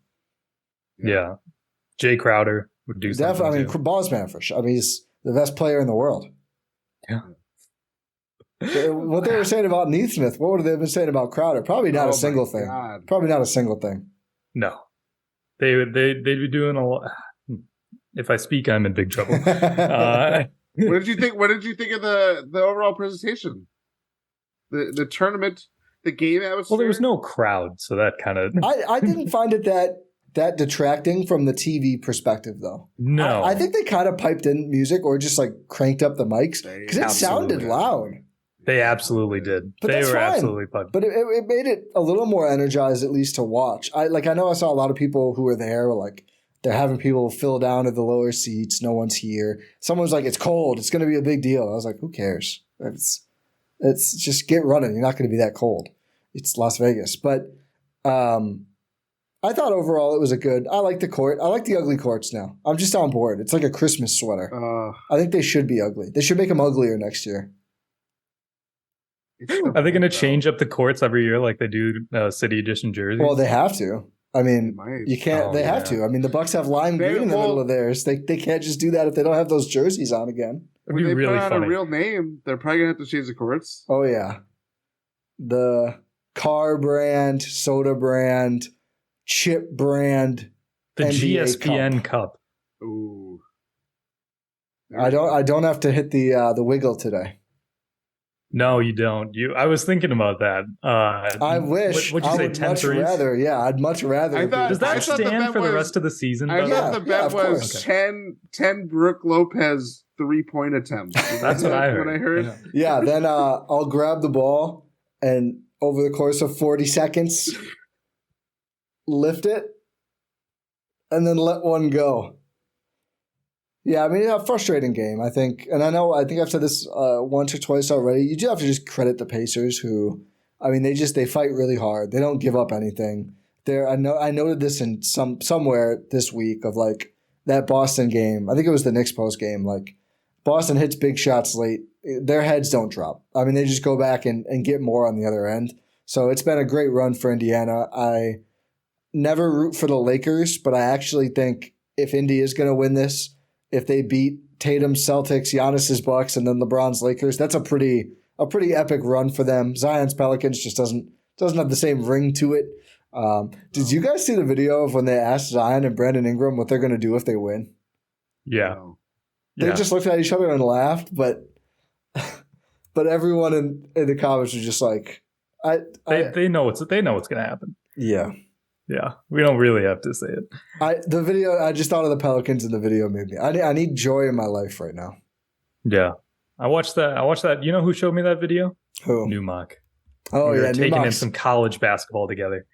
Yeah. Jay Crowder would do something. Definitely. I mean, Ballsman for sure. I mean, he's the best player in the world. Yeah. What they were saying about Neesmith, what would they have been saying about Crowder? Probably not a single thing. God. Probably not a single thing. No. They'd be doing a lot. If I speak, I'm in big trouble. What did you think? What did you think of the overall presentation? The tournament, the game atmosphere. Well, there was no crowd, so that kind of. I didn't find it that detracting from the TV perspective, though. No, I think they kind of piped in music or just like cranked up the mics because it sounded loud. They absolutely did. But they were fine. absolutely pumped. But it made it a little more energized, at least to watch. I know I saw a lot of people who were there, like they're having people fill down to the lower seats. No one's here. Someone's like, "It's cold. It's going to be a big deal." I was like, "Who cares? It's just get running. You're not going to be that cold. It's Las Vegas." But I thought overall it was I like the court. I like the ugly courts now. I'm just on board. It's like a Christmas sweater. I think they should be ugly. They should make them uglier next year. Are they going to change up the courts every year like they do City Edition jerseys? Well, they have to. I mean, you can't. They have to. I mean, the Bucks have lime green in the middle of theirs. They can't just do that if they don't have those jerseys on again. When they put out a real name, they're probably gonna have to change the courts. Oh yeah, the car brand, soda brand, chip brand The NBA GSPN Cup. Ooh. I don't have to hit the wiggle today. No, you don't. I was thinking about that. I wish. What'd you I say? would 10 much threes? rather. Yeah, I'd much rather. I thought- Does that I thought the stand bet for the was- rest of the season? I by the thought way? the bet of was course. 10 Brook Lopez 3-point attempts. That's what I heard. Yeah. Yeah, then I'll grab the ball and over the course of 40 seconds, lift it and then let one go. Yeah, I mean, a frustrating game, I think. And I think I've said this once or twice already. You do have to just credit the Pacers who, I mean, they fight really hard. They don't give up anything. I noted this in somewhere this week of like that Boston game. I think it was the Knicks post game. Like Boston hits big shots late. Their heads don't drop. I mean, they just go back and get more on the other end. So it's been a great run for Indiana. I never root for the Lakers, but I actually think if Indy is going to win this, if they beat Tatum, Celtics, Giannis's Bucks, and then LeBron's Lakers, that's a pretty epic run for them. Zion's Pelicans just doesn't have the same ring to it. Did you guys see the video of when they asked Zion and Brandon Ingram what they're going to do if they win? Yeah. They just looked at each other and laughed, but everyone in the comments was just like, They know what's going to happen. Yeah. Yeah, we don't really have to say it. The video, I just thought of the Pelicans in the video made me. I need joy in my life right now. Yeah. I watched that. You know who showed me that video? Who? Newmock. Oh, we were yeah, taking in Newmock. some college basketball together.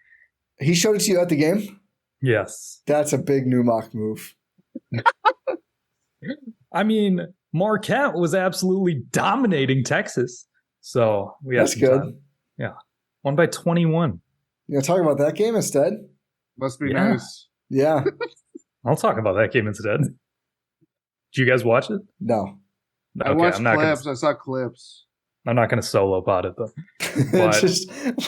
He showed it to you at the game? Yes. That's a big Newmock move. I mean, Marquette was absolutely dominating Texas. So we had That's some good. time. Yeah. Won by 21. You want to talk about that game instead? Must be Yeah. nice. Yeah. I'll talk about that game instead. Did you guys watch it? No. Okay, I watched I'm not clips. Gonna, I saw clips. I'm not going to solo pod it though.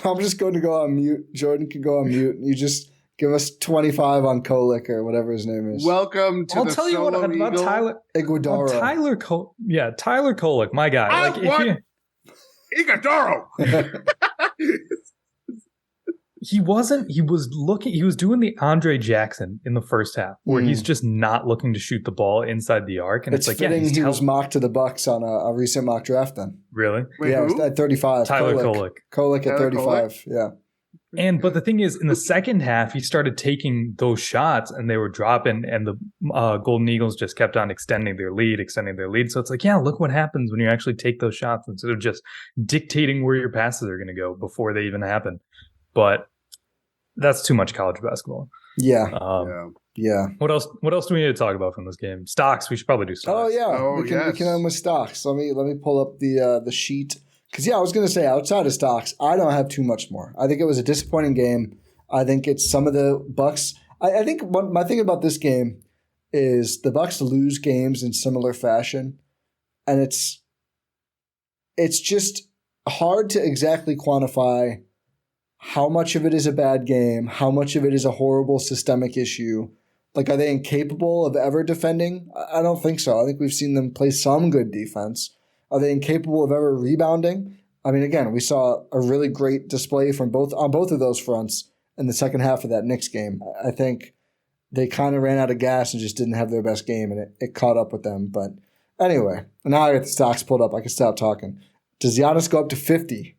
I'm just going to go on mute. Jordan can go on mute. You just give us 25 on Kolick or whatever his name is. Welcome to I'll the tell you what Solo about Eagle. Tyler. Iguodaro. Tyler Kolick, my guy. I Like want- Iguodaro. he was doing the Andre Jackson in the first half where he's just not looking to shoot the ball inside the arc. And It's like, fitting he's he was mocked to the Bucks on a recent mock draft then. really? Wait, yeah, who? at 35. Tyler Kolick. Kolick at Tyler 35. Yeah. But the thing is, in the second half, he started taking those shots and they were dropping, and the Golden Eagles just kept on extending their lead. So it's like, yeah, look what happens when you actually take those shots instead of just dictating where your passes are going to go before they even happen. But that's too much college basketball. Yeah. Yeah. What else do we need to talk about from this game? Stocks. We should probably do stocks. Oh yeah. Oh, we can yes. end with stocks. Let me pull up the sheet. Because, I was going to say, outside of stocks, I don't have too much more. I think it was a disappointing game. I think it's some of the Bucks. I think my thing about this game is the Bucks lose games in similar fashion. And it's just hard to exactly quantify how much of it is a bad game, how much of it is a horrible systemic issue. Like, are they incapable of ever defending? I don't think so. I think we've seen them play some good defense. Are they incapable of ever rebounding? I mean, again, we saw a really great display on both of those fronts in the second half of that Knicks game. I think they kind of ran out of gas and just didn't have their best game, and it caught up with them. But anyway, now I got the stocks pulled up. I can stop talking. Does Giannis go up to 50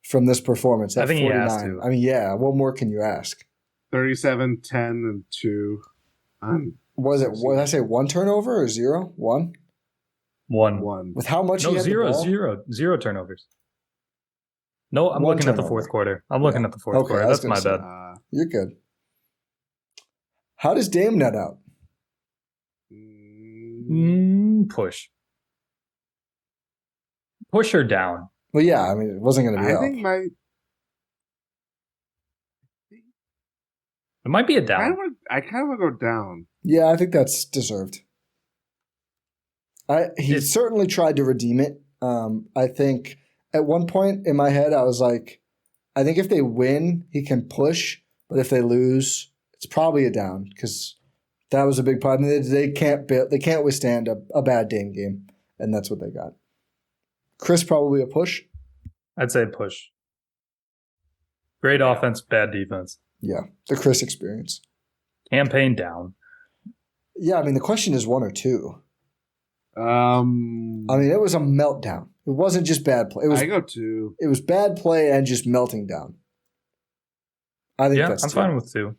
from this performance at I think 49? he has to. I mean, yeah. What more can you ask? 37, 10, and 2. Was it? What did I say? 1 turnover or 0? 1? 1. With how much? No, he had the ball? zero turnovers. No, I'm One looking at the turnover. fourth quarter. I'm looking at the fourth Okay, quarter. I was That's my gonna bad. You're good. How does Dame net out? Push her down. Well, yeah. I mean, it wasn't going to be I up. think It might be a down. I kind of want to go down. Yeah, I think that's deserved. He certainly tried to redeem it. I think at one point in my head, I was like, I think if they win, he can push, but if they lose, it's probably a down because that was a big part. And they can't withstand a bad Dame game, and that's what they got. Chris, probably a push. I'd say push. Great offense, bad defense. Yeah, the Chris experience. Campaign down. Yeah, I mean, the question is 1 or 2. I mean, it was a meltdown. It wasn't just bad play. I go 2. It was bad play and just melting down. I think that's I'm 2. fine with 2.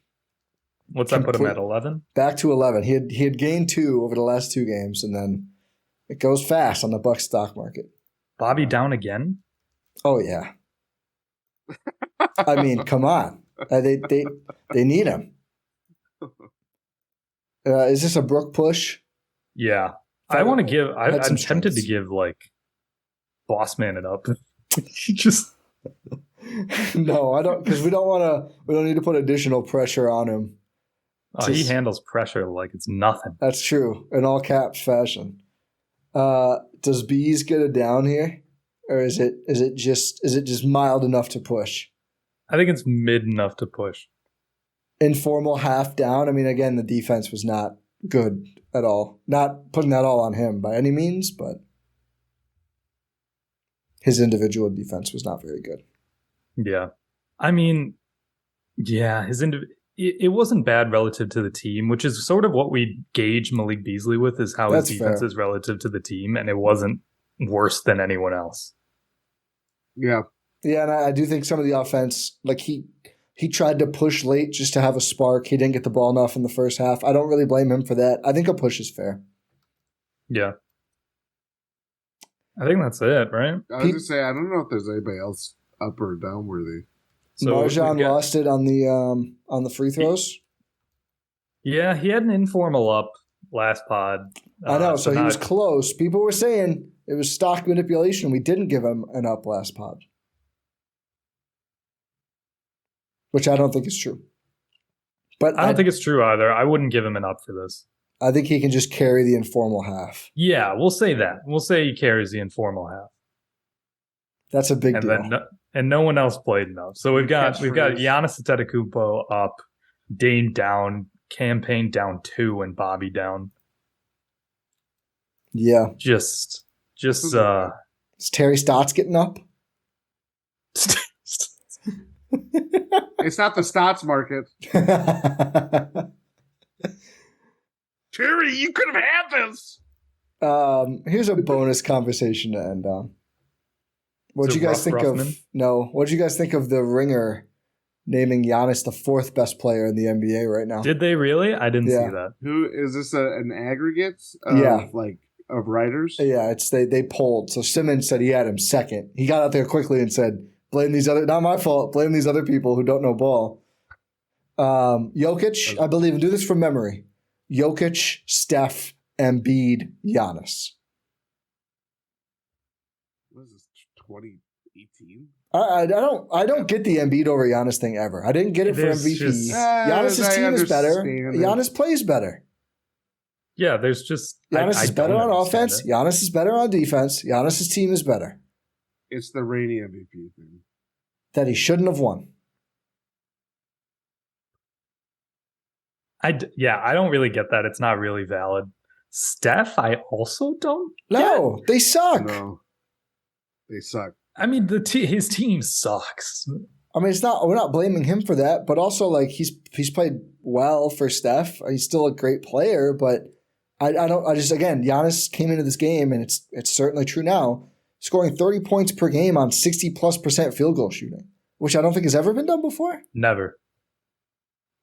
What's that put him at, 11? Back to 11. He had gained 2 over the last 2 games, and then it goes fast on the Bucks stock market. Bobby down again? Oh yeah. I mean, come on. They need him. Is this a Brook push? Yeah. I want to give. I'm tempted strengths. to give like Boss Man it up. Just No, I don't, because we don't need to put additional pressure on him. he handles pressure like it's nothing. That's true, in all caps fashion. Does Bees get it down here, or is it just mild enough to push? I think it's mid enough to push. Informal half down. I mean, again, the defense was not good at all. Not putting that all on him by any means, but his individual defense was not very good. Yeah. I mean, yeah, it wasn't bad relative to the team, which is sort of what we gauge Malik Beasley with, is how his defense is relative to the team, and it wasn't worse than anyone else. Yeah. Yeah, and I do think some of the offense, like he tried to push late just to have a spark. He didn't get the ball enough in the first half. I don't really blame him for that. I think a push is fair. Yeah. I think that's it, right? I was going to say, I don't know if there's anybody else up or down worthy. So Marjan lost it on the free throws. Yeah, he had an informal up last pod. I know, so he was close. People were saying it was stock manipulation. We didn't give him an up last pod, which I don't think is true. But I don't think it's true either. I wouldn't give him an up for this. I think he can just carry the informal half. Yeah, we'll say that. We'll say he carries the informal half. That's a big deal. And no one else played enough. So we've got Giannis Antetokounmpo up, Dame down, Campaign down 2, and Bobby down. Yeah. Just is Terry Stotts getting up? It's not the Stotts market. Terry, you could have had this. Here's a bonus conversation to end on. What'd you guys think of the Ringer naming Giannis the 4th best player in the NBA right now? Did they really? I didn't see that. Who is this? An aggregate? Of writers? Yeah, it's they polled. So Simmons said he had him 2nd. He got out there quickly and said, not my fault, blame these other people who don't know ball. Jokic, I believe, and do this from memory. Jokic, Steph, Embiid, Giannis. What is this, 2018? I don't get the Embiid over Giannis thing ever. I didn't get it for MVP. Giannis' team is better. Giannis plays better. Yeah, there's just Giannis is better on offense. Giannis is better on defense. Giannis' team is better. It's the rainy MVP thing that he shouldn't have won. I don't really get that. It's not really valid. Steph, I also don't. No, they suck. No, they suck. I mean, his team sucks. I mean, we're not blaming him for that, but also like he's played well for Steph. He's still a great player, but Giannis came into this game, and it's certainly true now, scoring 30 points per game on 60+% field goal shooting, which I don't think has ever been done before. Never.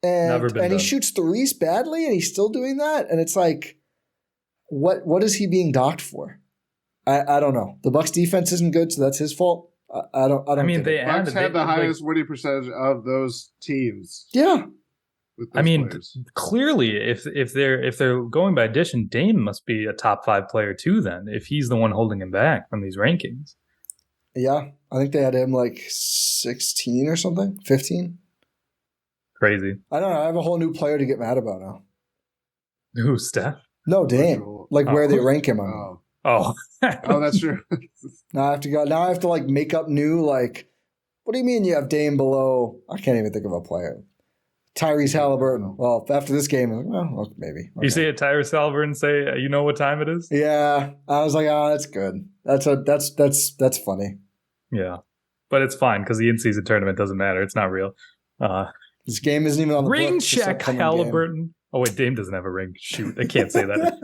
And he shoots threes badly, and he's still doing that. And it's like, what is he being docked for? I don't know. The Bucks defense isn't good, so that's his fault. I don't. Bucks had the highest winning percentage of those teams. Yeah. Clearly, if they're going by addition, Dame must be a top 5 player too. Then, if he's the one holding him back from these rankings. Yeah, I think they had him like 16 or something, 15. Crazy. I don't know. I have a whole new player to get mad about now. Who, Steph? No, Dame. Where they rank him on. Oh, that's true. Now I have to like make up new, like, what do you mean you have Dame below? I can't even think of a player. Tyrese Halliburton. Well, after this game, well, maybe. Okay. You see a Tyrese Halliburton say, "You know what time it is?" Yeah, I was like, that's good. That's funny. Yeah, but it's fine because the in-season tournament doesn't matter. It's not real. This game isn't even on the Ring books. check, Halliburton. Oh wait, Dame doesn't have a ring. Shoot, I can't say that.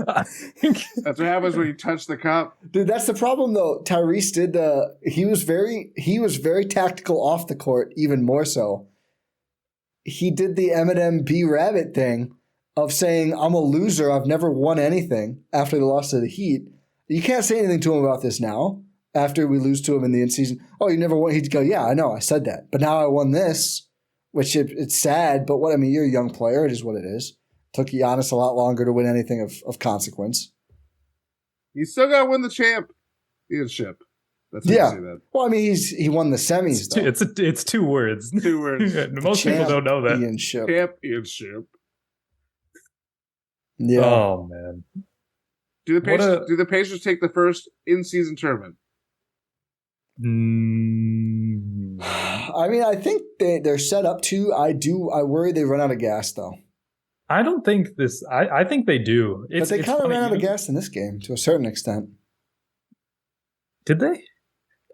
That's what happens when you touch the cup. Dude, that's the problem though. Tyrese did he was very tactical off the court, even more so. He did the Eminem B Rabbit thing of saying, I'm a loser, I've never won anything after the loss to the Heat. You can't say anything to him about this now, after we lose to him in the in-season. Oh, you never won. He'd go, yeah, I know, I said that. But now I won this, which it's sad, but you're a young player, it is what it is. Took Giannis a lot longer to win anything of consequence. You still got to win the championship. That's how you say that. Well, I mean, he won the semis, though. It's 2 words. 2 words. Most people don't know that. Championship. Yeah. Oh, man. Do the Pacers take the first in-season tournament? I mean, I think they're set up to. I worry they run out of gas, though. I don't think this. I think they do. But they kind of ran out of gas in this game to a certain extent. Did they?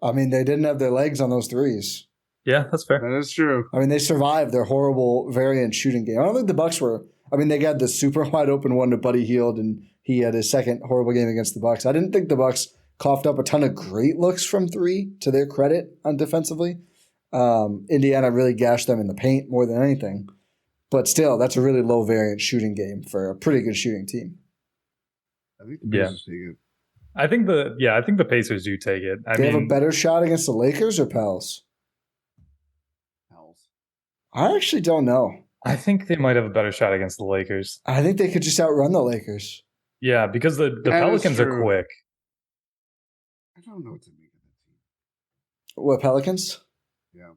I mean, they didn't have their legs on those threes. Yeah, that's fair. That is true. I mean, they survived their horrible variant shooting game. I don't think the Bucks were. I mean, they got the super wide open one to Buddy Hield, and he had his second horrible game against the Bucks. I didn't think the Bucks coughed up a ton of great looks from three, to their credit, on defensively. Indiana really gashed them in the paint more than anything. But still, that's a really low variant shooting game for a pretty good shooting team. I think the Pacers take it. I think the Pacers do take it. They have a better shot against the Lakers or Pels? Pels. I actually don't know. I think they might have a better shot against the Lakers. I think they could just outrun the Lakers. Yeah, because the Pelicans are quick. I don't know what to make of that team. What, Pelicans? Yeah.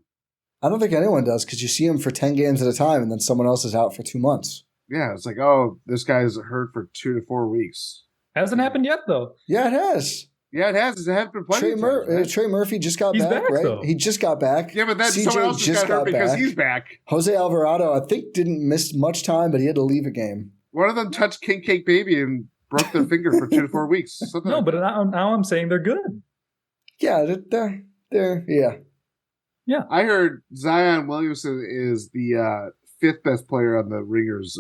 I don't think anyone does, because you see them for 10 games at a time and then someone else is out for 2 months. Yeah, it's like, oh, this guy's hurt for 2 to 4 weeks. Hasn't happened yet, though. Yeah, it has. Yeah, it has. It has been plenty of times, right? Trey Murphy just got back, right? Though. He just got back. Yeah, but then someone else just got hurt because he's back. Jose Alvarado, I think, didn't miss much time, but he had to leave a game. One of them touched King Cake Baby and broke their finger for 2 to 4 weeks. No, but now I'm saying they're good. Yeah, they're Yeah. I heard Zion Williamson is the 5th best player on the Ringers,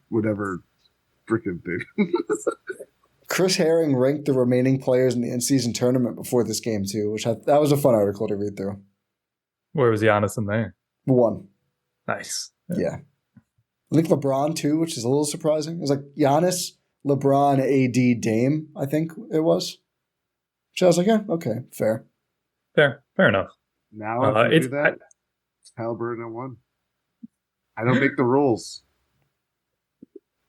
whatever freaking thing. Chris Herring ranked the remaining players in the in-season tournament before this game too, which that was a fun article to read through. Where was Giannis in there? 1. Nice. Yeah. I think LeBron too, which is a little surprising. It was like Giannis, LeBron, AD, Dame, I think it was. Which I was like, yeah, okay, fair. Fair enough. Now if you do that, it's Halliburton at 1. I don't make the rules.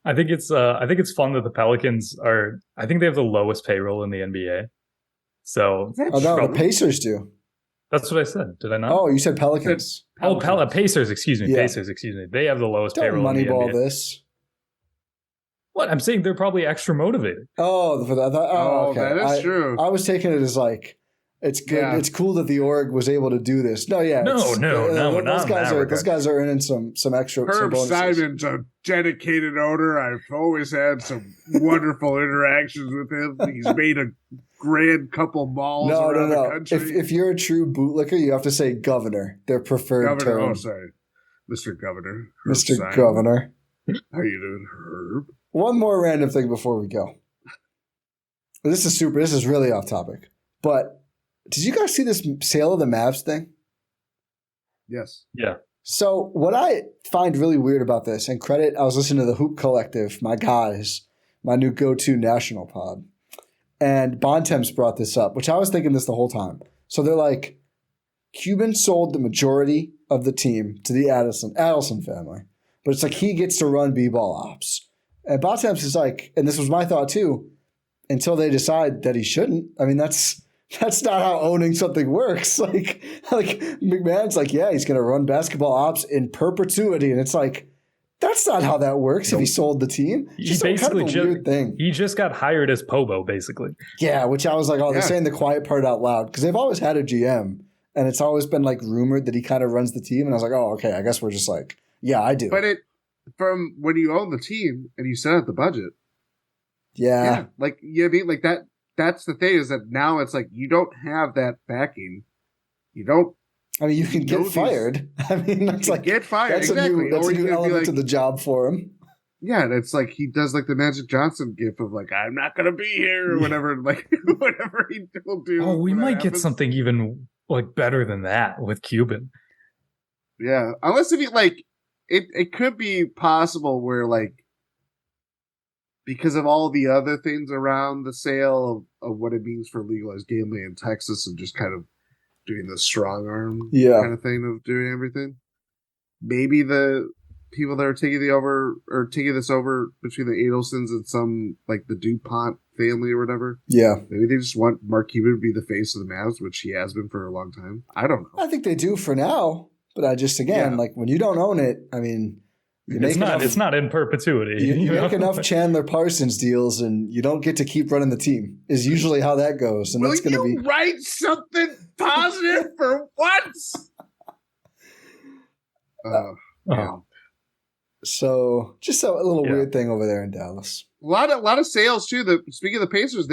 I think it's fun that the Pelicans are. I think they have the lowest payroll in the NBA. So the Pacers do. That's what I said. Did I not? Oh, you said Pelicans. Pacers. Excuse me. Yeah. Pacers. Excuse me. They have the lowest payroll in the NBA. Moneyball this. What? I'm saying they're probably extra motivated. Okay. That is true. I was taking it as like, it's good. Yeah. It's cool that the org was able to do this. No, yeah. Those guys are earning some extra. Herb Simon's a dedicated owner. I've always had some wonderful interactions with him. He's made a grand couple malls around the country. If you're a true bootlicker, you have to say governor, their preferred term. Oh, sorry. Mr. Governor. Mr. Governor. How you doing, Herb? One more random thing before we go. This is really off topic. But did you guys see this sale of the Mavs thing? Yes. Yeah. So what I find really weird about this, and credit, I was listening to the Hoop Collective, my guys, my new go-to national pod. And Bontemps brought this up, which I was thinking this the whole time. So they're like, Cuban sold the majority of the team to the Adelson family. But it's like he gets to run B-ball ops. And Bontemps is like, and this was my thought too, until they decide that he shouldn't. I mean, that's not how owning something works. Like McMahon's like, yeah, he's going to run basketball ops in perpetuity. And it's like, that's not how that works. Nope. If he sold the team, he basically weird thing. He just got hired as Pobo, basically. Yeah, which I was like, they're saying the quiet part out loud because they've always had a GM, and it's always been like rumored that he kind of runs the team. And I was like, oh, okay, I guess we're just like, yeah, I do. But from when you own the team and you set out the budget, like you know what I mean, like that. That's the thing is that now it's like you don't have that backing. You don't. I mean, you can get fired. I mean, that's like get fired. That's exactly. a new element to the job for him. Yeah, and it's like he does like the Magic Johnson gif of like I'm not gonna be here or whatever. Like whatever he will do. Oh, we might get something even like better than that with Cuban. Yeah, unless if he like it could be possible where like because of all the other things around the sale of what it means for legalized gambling in Texas and just kind of doing the strong arm kind of thing of doing everything. Maybe the people that are taking this over between the Adelsons and some like the DuPont family or whatever. Yeah. Maybe they just want Mark Cuban to be the face of the Mavs, which he has been for a long time. I don't know. I think they do for now, but like when you don't own it, I mean, it's not in perpetuity. You make enough Chandler Parsons deals, and you don't get to keep running the team. Is usually how that goes. And that's going to be write something positive for once. So just a little weird thing over there in Dallas. A lot of sales too. Speaking of the Pacers,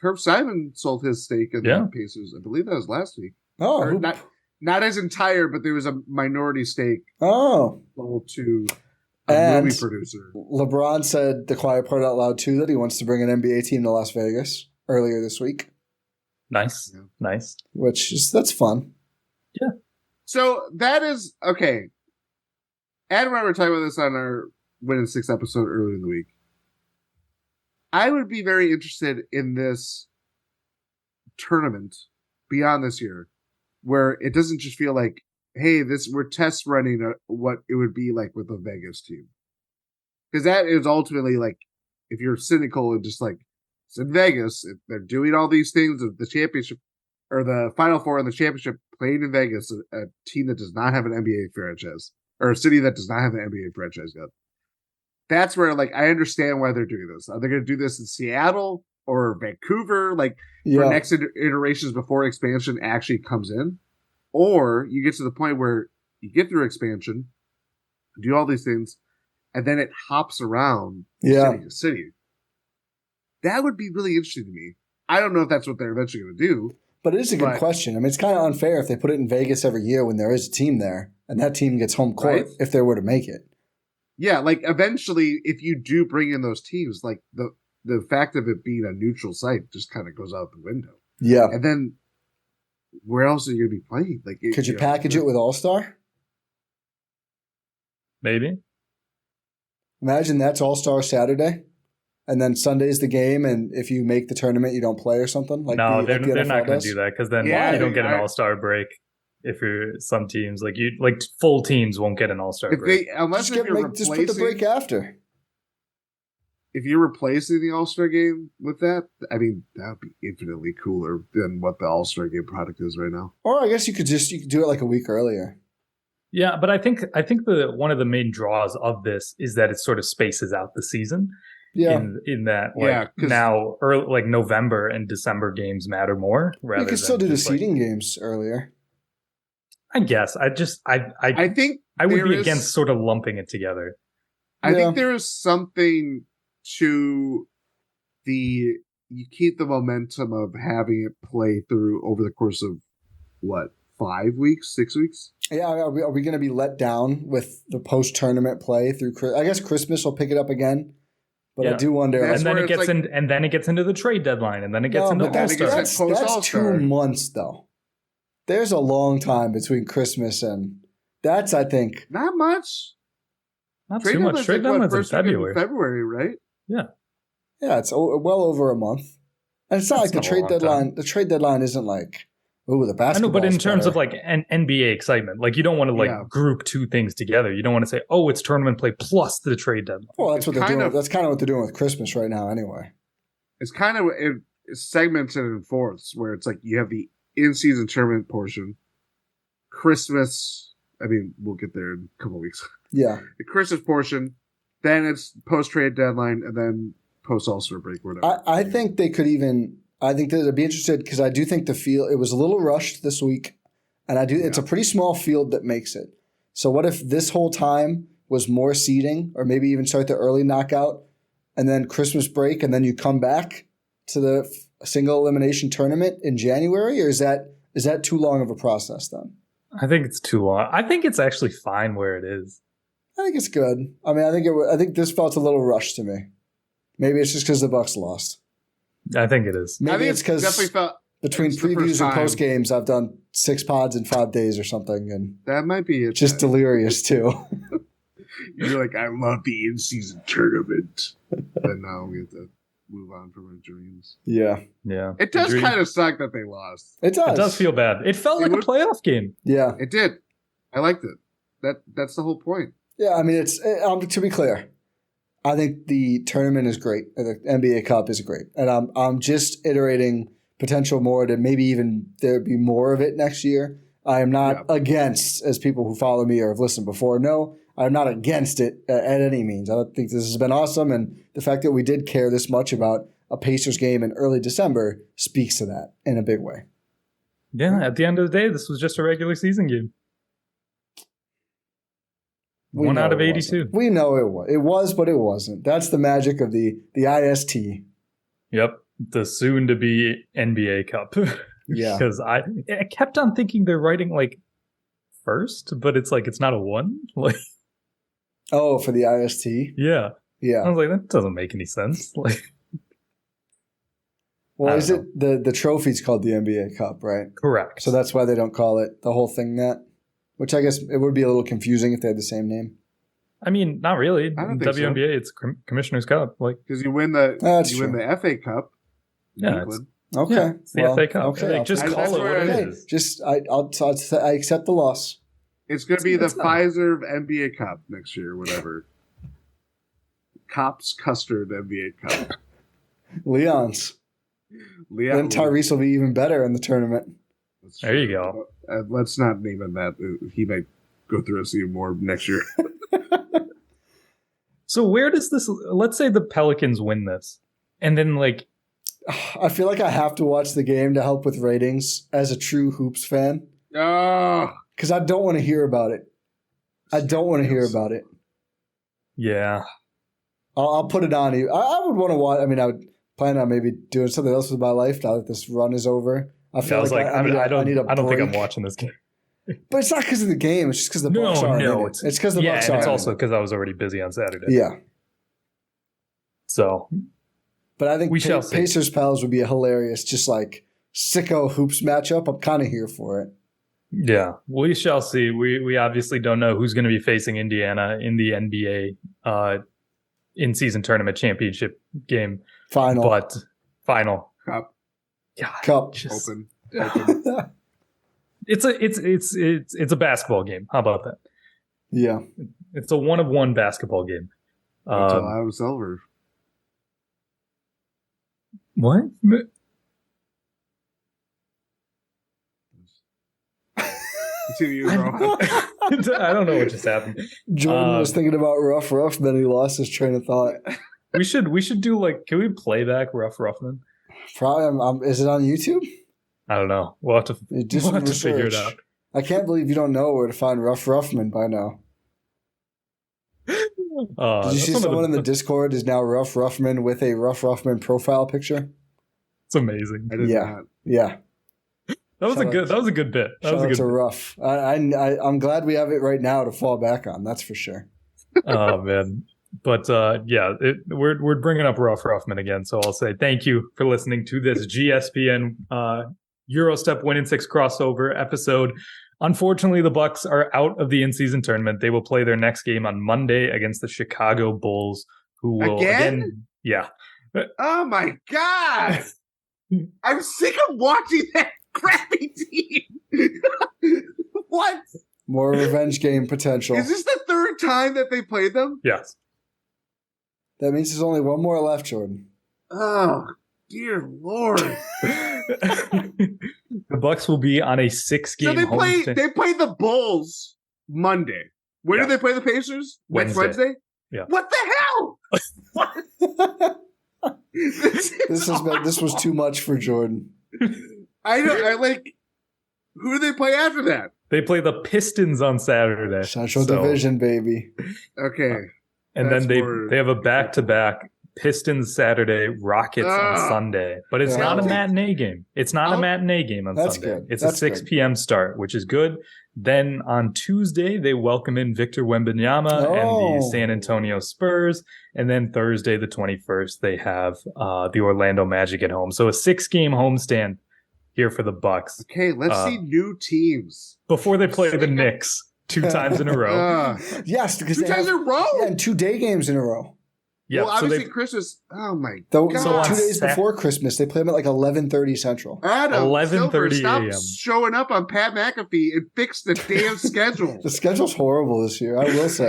Herb Simon sold his stake in the Pacers. I believe that was last week. Oh, not his entire, but there was a minority stake. Oh, to a movie producer. LeBron said the quiet part out loud too that he wants to bring an NBA team to Las Vegas earlier this week. Nice. That's fun. Yeah. So that is okay. Adam and I were talking about this on our Win in 6 episode earlier in the week. I would be very interested in this tournament beyond this year, where it doesn't just feel like, hey, we're test running what it would be like with a Vegas team. Because that is ultimately like, if you're cynical and just like, it's in Vegas, if they're doing all these things, the championship or the Final Four and the championship playing in Vegas, a team that does not have an NBA franchise, or a city that does not have an NBA franchise yet. That's where, like, I understand why they're doing this. Are they going to do this in Seattle or Vancouver, like, for next iterations before expansion actually comes in? Or you get to the point where you get through expansion, do all these things, and then it hops around city to city. That would be really interesting to me. I don't know if that's what they're eventually going to do. But it is a good question. I mean, it's kind of unfair if they put it in Vegas every year when there is a team there, and that team gets home court if they were to make it. Yeah, like eventually, if you do bring in those teams, like the fact of it being a neutral site just kind of goes out the window. Yeah. And then where else are you going to be playing? Like, could you package it with All-Star? Maybe. Imagine that's All-Star Saturday, and then Sunday's the game, and if you make the tournament, you don't play or something? Like they're not going to do that, because then you don't get an All-Star break. If you're some teams, like full teams won't get an All-Star break. Just put the break after. If you're replacing the All-Star game with that, I mean, that would be infinitely cooler than what the All-Star game product is right now. Or I guess you could do it like a week earlier. Yeah, but I think one of the main draws of this is that it sort of spaces out the season. Yeah. In that, now, early, like November and December games matter more. You could still do the seeding games earlier. I guess. I think I would be against sort of lumping it together. I think there is something to you keep the momentum of having it play through over the course of 5 weeks, 6 weeks? Yeah, are we going to be let down with the post-tournament play through? I guess Christmas will pick it up again, but I do wonder. And then it gets into the trade deadline, and then it gets into All-Star. That's 2 months though. There's a long time between Christmas and that's, I think, not much. Not too much. Trade deadline's in February. February, right? Yeah. Yeah, it's well over a month, and it's not like the trade deadline. Time. The trade deadline isn't like, the basketball. I know, but in terms of like an NBA excitement, like you don't want to group two things together. You don't want to say, it's tournament play plus the trade deadline. Well, that's what they're doing. That's kind of what they're doing with Christmas right now, anyway. It's kind of segmented in fourths, where it's like you have the in-season tournament portion, Christmas. I mean, we'll get there in a couple of weeks. Yeah, the Christmas portion, then it's post-trade deadline, and then post-All-Star break, whatever. I think they could even. I think that I'd be interested because I do think the field, it was a little rushed this week, and it's a pretty small field that makes it. So what if this whole time was more seeding, or maybe even start the early knockout, and then Christmas break, and then you come back to the single elimination tournament in January, or is that too long of a process then? I think it's too long. I think it's actually fine where it is. I think it's good. I mean, I think this felt a little rushed to me. Maybe it's just because the Bucks lost. I think it is. Maybe it's because between previews and post games, I've done 6 pods in 5 days or something, and that might be it. Just delirious too. You're like, I love the in-season tournament, and now we have to move on from our dreams. Yeah. It does kind of suck that they lost. It does. It does feel bad. It felt like a playoff game. Yeah, it did. I liked it. That's the whole point. Yeah, I mean, it's to be clear, I think the tournament is great. The NBA Cup is great, and I'm just iterating potential more to maybe even there be more of it next year. I am not against, as people who follow me or have listened before know, I'm not against it at any means. I think this has been awesome, and the fact that we did care this much about a Pacers game in early December speaks to that in a big way. Yeah, at the end of the day, this was just a regular season game. 1 out of 82. We know it was. It was, but it wasn't. That's the magic of the IST. Yep, the soon-to-be NBA Cup. Yeah. Because I kept on thinking they're writing, like, first, but it's like, it's not a 1. Like, oh, for the IST? Yeah. Yeah. I was like, that doesn't make any sense. Like, well, is it the trophy's called the NBA Cup, right? Correct. So that's why they don't call it the whole thing that? Which I guess it would be a little confusing if they had the same name. I mean, not really. I don't think WNBA, it's Commissioner's Cup, like because you win the win the FA Cup. Yeah, okay. It's the FA Cup. Okay, like, just call it what it is. Just I accept the loss. It's going to be the Pfizer NBA Cup next year, whatever. Cops Custard NBA Cup. Leon's. Then Tyrese will be even better in the tournament. There you go. Let's not name him that. He might go through us even more next year. So where does this? Let's say the Pelicans win this, and then like, I feel like I have to watch the game to help with ratings as a true hoops fan. Because I don't want to hear about it. I don't want to hear about it. Yeah, I'll put it on you. I would want to watch. I mean, I would plan on maybe doing something else with my life now that this run is over. I feel like I don't think I'm watching this game. But it's not because of the game. It's just because the Bucks are in it. It's because the Bucks are. It's also because I was already busy on Saturday. Yeah. So, but I think Pacers Pals would be a hilarious, just like sicko hoops matchup. I'm kind of here for it. Yeah, we shall see. We obviously don't know who's going to be facing Indiana in the NBA in-season tournament championship game. Final. Cup. God, Cup. Just, Open. It's a basketball game. How about that? Yeah. It's a 1-of-1 basketball game. Until I was over. What? Continue, Rohan. I don't know what just happened. Jordan was thinking about Rough, then he lost his train of thought. We should do like, can we play back Rough Roughman? Probably. Is it on YouTube? I don't know. We'll have to figure it out. I can't believe you don't know where to find Rough Roughman by now. Did you see someone in the Discord is now Rough Roughman with a Rough Roughman profile picture? It's amazing. I did not. Yeah. That was a good bit. Shout out to Rough. I'm glad we have it right now to fall back on. That's for sure. Oh man. But we're bringing up Rough Roughman again, so I'll say thank you for listening to this GSPN Eurostep Win in 6 crossover episode. Unfortunately, the Bucks are out of the in-season tournament. They will play their next game on Monday against the Chicago Bulls, who will again yeah. Oh my god! I'm sick of watching that crappy team. What? More revenge game potential. Is this the third time that they played them? Yes. That means there's only one more left, Jordan. Oh, dear Lord. The Bucks will be on a 6-game They play the Bulls Monday. When do they play the Pacers? Next Wednesday? Yeah. What the hell? What? This was too much for Jordan. Who do they play after that? They play the Pistons on Saturday. Central Division, baby. Okay. And then they have a back-to-back Pistons Saturday, Rockets on Sunday. But it's not a matinee game. It's not a matinee game on Sunday. Good. It's a 6 p.m. start, which is good. Then on Tuesday, they welcome in Victor Wembanyama and the San Antonio Spurs. And then Thursday, the 21st, they have the Orlando Magic at home. So a 6-game homestand here for the Bucks. Okay, let's see new teams. Before they play the Knicks 2 times in a row. Yes, because 2 times in a row? Yeah, and 2 day games in a row. Yeah, well, obviously Christmas. Oh my god! So 2 days before Christmas, they play them at like 11:30 Central. Adam, 11:30 a.m. Stop showing up on Pat McAfee and fix the damn schedule. The schedule's horrible this year, I will say.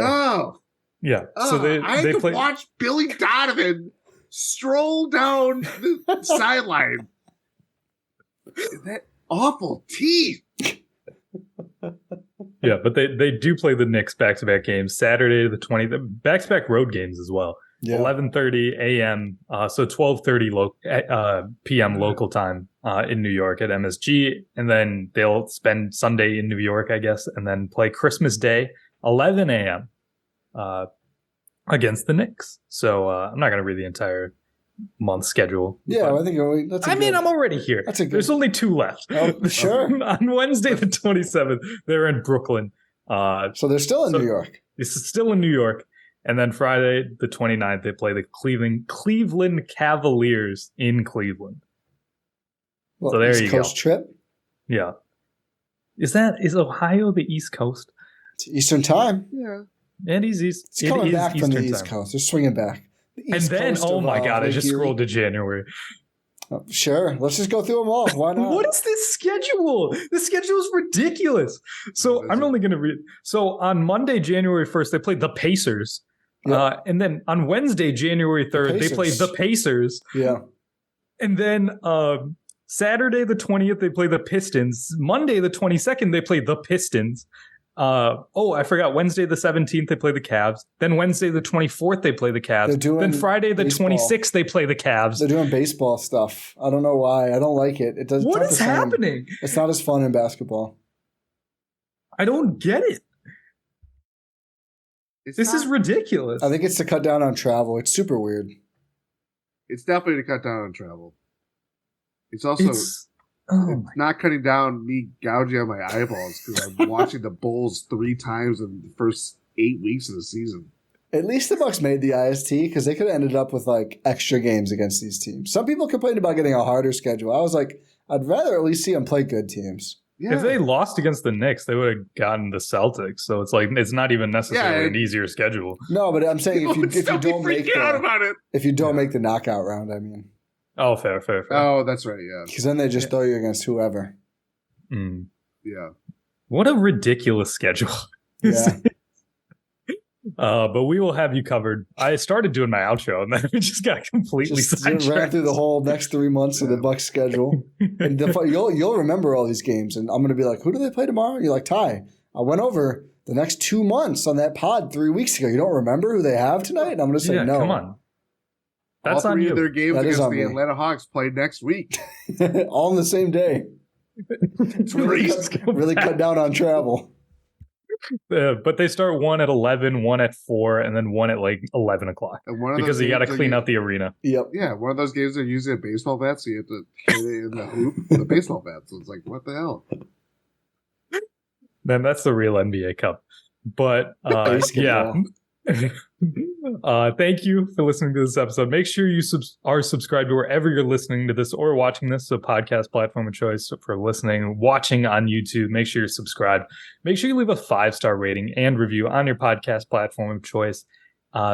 Yeah. So I had to watch Billy Donovan stroll down the sideline. That awful teeth. Yeah, but they do play the Knicks back-to-back games Saturday the 20th, back-to-back road games as well. Yeah. 11:30 a.m. So 12:30 p.m. local time in New York at MSG, and then they'll spend Sunday in New York, I guess, and then play Christmas Day 11 a.m. Against the Knicks. So I'm not going to read the entire month schedule. Yeah, I think that's. I'm already here. There's only 2 left. Oh, sure. On Wednesday the 27th, they're in Brooklyn. So they're still in New York. It's still in New York. And then Friday the 29th, they play the Cleveland Cavaliers in Cleveland. Well, so there East you Coast go. Trip. Yeah. Is Ohio the East Coast? It's Eastern time. Yeah. And he's East. It's coming back from the East Coast. They're swinging back. And then, oh my God, I just scrolled to January. Sure. Let's just go through them all. Why not? What is this schedule? The schedule is ridiculous. So I'm only going to read. So on Monday, January 1st, they played the Pacers. Yep. And then on Wednesday, January 3rd, they played the Pacers. Yeah. And then Saturday, the 20th, they play the Pistons. Monday, the 22nd, they play the Pistons. I forgot. Wednesday the 17th, they play the Cavs. Then Wednesday the 24th, they play the Cavs. Then Friday the 26th, they play the Cavs. They're doing baseball stuff. I don't know why. I don't like it. It doesn't. What is happening? It's not as fun in basketball. I don't get it. This is ridiculous. I think it's to cut down on travel. It's super weird. It's definitely to cut down on travel. It's also... It's not cutting down me gouging on my eyeballs because I'm watching the Bulls 3 times in the first 8 weeks of the season. At least the Bucks made the IST because they could have ended up with like extra games against these teams. Some people complained about getting a harder schedule. I was like, I'd rather at least see them play good teams. Yeah. If they lost against the Knicks, they would have gotten the Celtics. So it's like it's not even necessarily an easier schedule. No, but I'm saying if you don't make the knockout round, I mean. Oh, fair. Oh, that's right, yeah. Because then they just throw you against whoever. Mm. Yeah. What a ridiculous schedule. Yeah. But we will have you covered. I started doing my outro, and then we just got completely sidetracked. Ran through the whole next 3 months of the Bucks schedule. And you'll remember all these games, and I'm going to be like, who do they play tomorrow? And you're like, Ty, I went over the next 2 months on that pod 3 weeks ago. You don't remember who they have tonight? And I'm going to say no. Come on. That's all 3 on you. of their games against the Atlanta Hawks played next week. All on the same day. really cut down on travel. But they start one at 11, one at 4, and then one at like 11 o'clock. Because you got to clean out the arena. Yep. Yeah, one of those games they're using a baseball bat, so you have to hit it in the hoop with a baseball bat. So it's like, what the hell? Then that's the real NBA Cup. But yeah. Thank you for listening to this episode. Make sure you are subscribed to wherever you're listening to this or watching this. So podcast platform of choice for listening, watching on YouTube. Make sure you're subscribed. Make sure you leave a 5-star rating and review on your podcast platform of choice.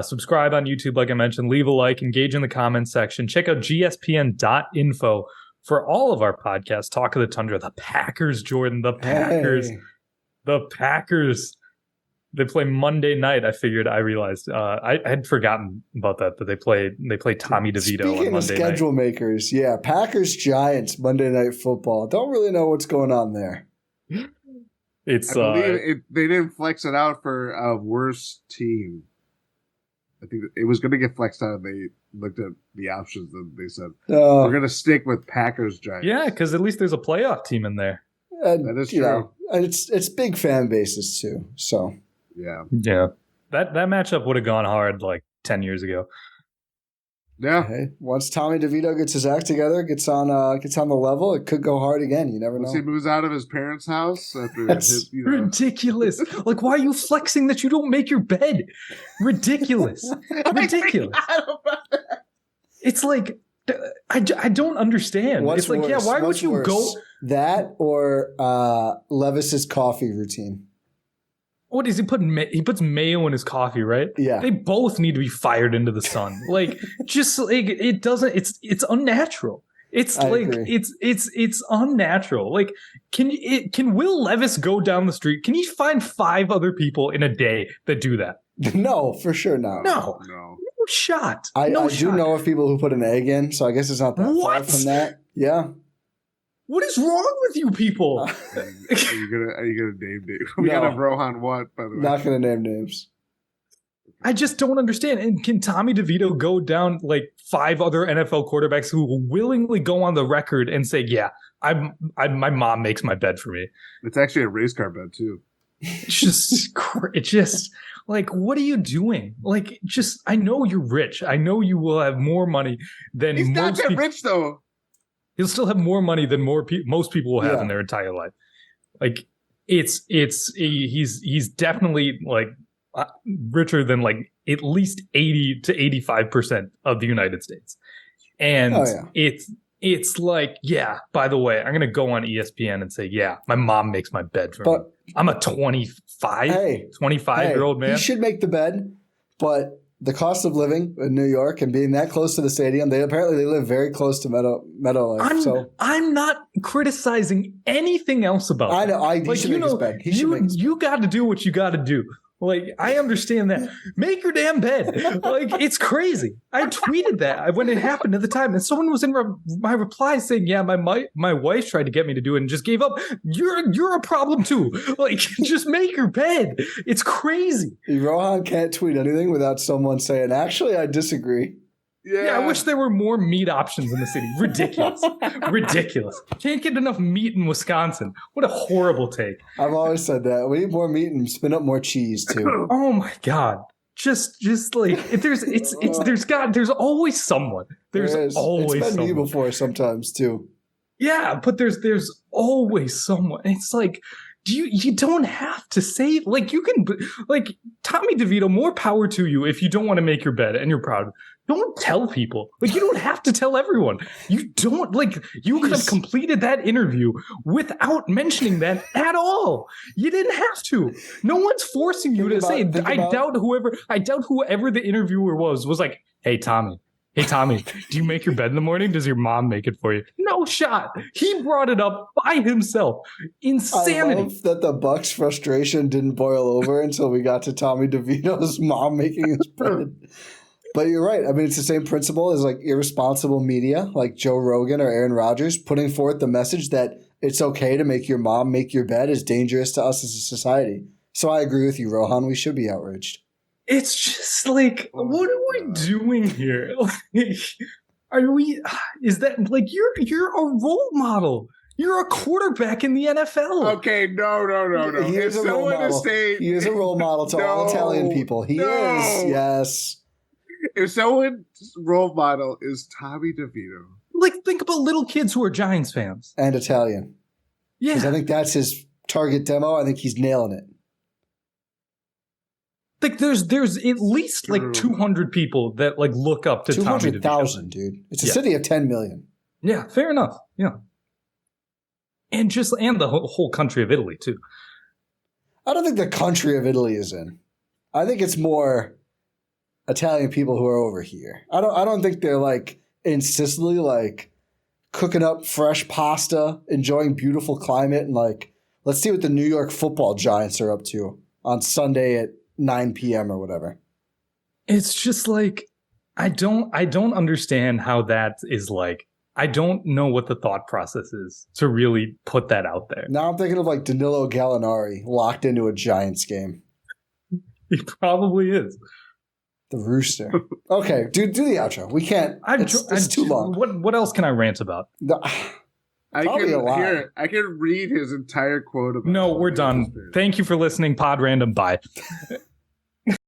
Subscribe on YouTube, like I mentioned. Leave a like. Engage in the comments section. Check out gspn.info for all of our podcasts. Talk of the Tundra, the Packers, Jordan, the Packers. Hey. The Packers. They play Monday night. I realized I had forgotten about that they play Tommy DeVito Speaking on Monday of schedule night. makers, yeah, Packers Giants Monday Night Football. Don't really know what's going on there. It's I believe they didn't flex it out for a worse team. I think it was going to get flexed out. And they looked at the options and they said we're going to stick with Packers Giants. Yeah, because at least there's a playoff team in there. That is true. And it's big fan bases too. So. Yeah. That matchup would have gone hard like 10 years ago. Yeah. Hey, once Tommy DeVito gets his act together, gets on the level, it could go hard again. You never know. Once he moves out of his parents' house after ridiculous. Like, why are you flexing that you don't make your bed? Ridiculous. Ridiculous. It's like, I don't understand. What's it's like, worse? why would you go? That or Levis's coffee routine? What is he putting? He puts mayo in his coffee, right? Yeah. They both need to be fired into the sun. Like, just like it doesn't. It's unnatural. It's it's unnatural. Like, can Will Levis go down the street? Can he find 5 other people in a day that do that? No, for sure not. No shot. I shot. do know of people who put an egg in, so I guess it's not that far from that. Yeah. What is wrong with you people? Are you gonna name names? We got a Rohan what, by the way. Not gonna name names. I just don't understand. And can Tommy DeVito go down like 5 other NFL quarterbacks who will willingly go on the record and say, "Yeah, my mom makes my bed for me." It's actually a race car bed too. It's just like, what are you doing? Like, just, I know you're rich. I know you will have more money than He's not that rich though. He'll still have more money than most people will have in their entire life. Like, he's definitely like richer than like at least 80 to 85% of the United States. And it's like, yeah, by the way, I'm going to go on ESPN and say, yeah, my mom makes my bed for me. I'm a 25-year-old man. He should make the bed, but the cost of living in New York and being that close to the stadium, they live very close to MetLife. I'm not criticizing anything else about I know. He should make his bed. You got to do what you got to do. Like, I understand that. Make your damn bed. Like, it's crazy. I tweeted that when it happened at the time, and someone was in my reply saying, "Yeah, my wife tried to get me to do it and just gave up." You're a problem too. Like, just make your bed. It's crazy. Rohan can't tweet anything without someone saying, "Actually, I disagree." Yeah, I wish there were more meat options in the city. Ridiculous. Ridiculous. Can't get enough meat in Wisconsin. What a horrible take. I've always said that. We need more meat and spin up more cheese too. Oh my God. Just like, there's always someone. There's always it's been someone. me before sometimes too. Yeah, but there's always someone. It's like, you don't have to say, like, you can, like, Tommy DeVito, more power to you if you don't want to make your bed and you're proud. Don't tell people. Like, you don't have to tell everyone. You don't, like, you could have completed that interview without mentioning that at all. You didn't have to. No one's forcing you to say. I doubt whoever the interviewer was like, hey, Tommy, do you make your bed in the morning? Does your mom make it for you? No shot. He brought it up by himself. Insanity. I love that the Bucks' frustration didn't boil over until we got to Tommy DeVito's mom making his bed. But you're right. I mean, it's the same principle as like irresponsible media, like Joe Rogan or Aaron Rodgers, putting forth the message that it's okay to make your mom make your bed is dangerous to us as a society. So I agree with you, Rohan. We should be outraged. It's just like, what are we doing here? Like, is that like, you're a role model. You're a quarterback in the NFL. Okay, no. He is a role model. He is a role model to all Italian people. He is, yes. If someone's role model is Tommy DeVito. Like, think about little kids who are Giants fans. And Italian. Yeah. Because I think that's his target demo. I think he's nailing it. Like, there's at least like 200 people that like look up to Tommy DeVito. 200,000, dude. It's a city of 10 million. Yeah, fair enough. Yeah. And the whole country of Italy, too. I don't think the country of Italy is in. I think it's more Italian people who are over here. I don't think they're like in Sicily, like cooking up fresh pasta, enjoying beautiful climate, and like, let's see what the New York Football Giants are up to on Sunday at 9 p.m. or whatever. It's just like, I don't understand how that is like. I don't know what the thought process is to really put that out there. Now I'm thinking of like Danilo Gallinari locked into a Giants game. He probably is. The Rooster. Okay, do the outro. We can't. It's too long. What else can I rant about? I can read his entire quote about. No, we're done. Thank you for listening. Pod Random. Bye.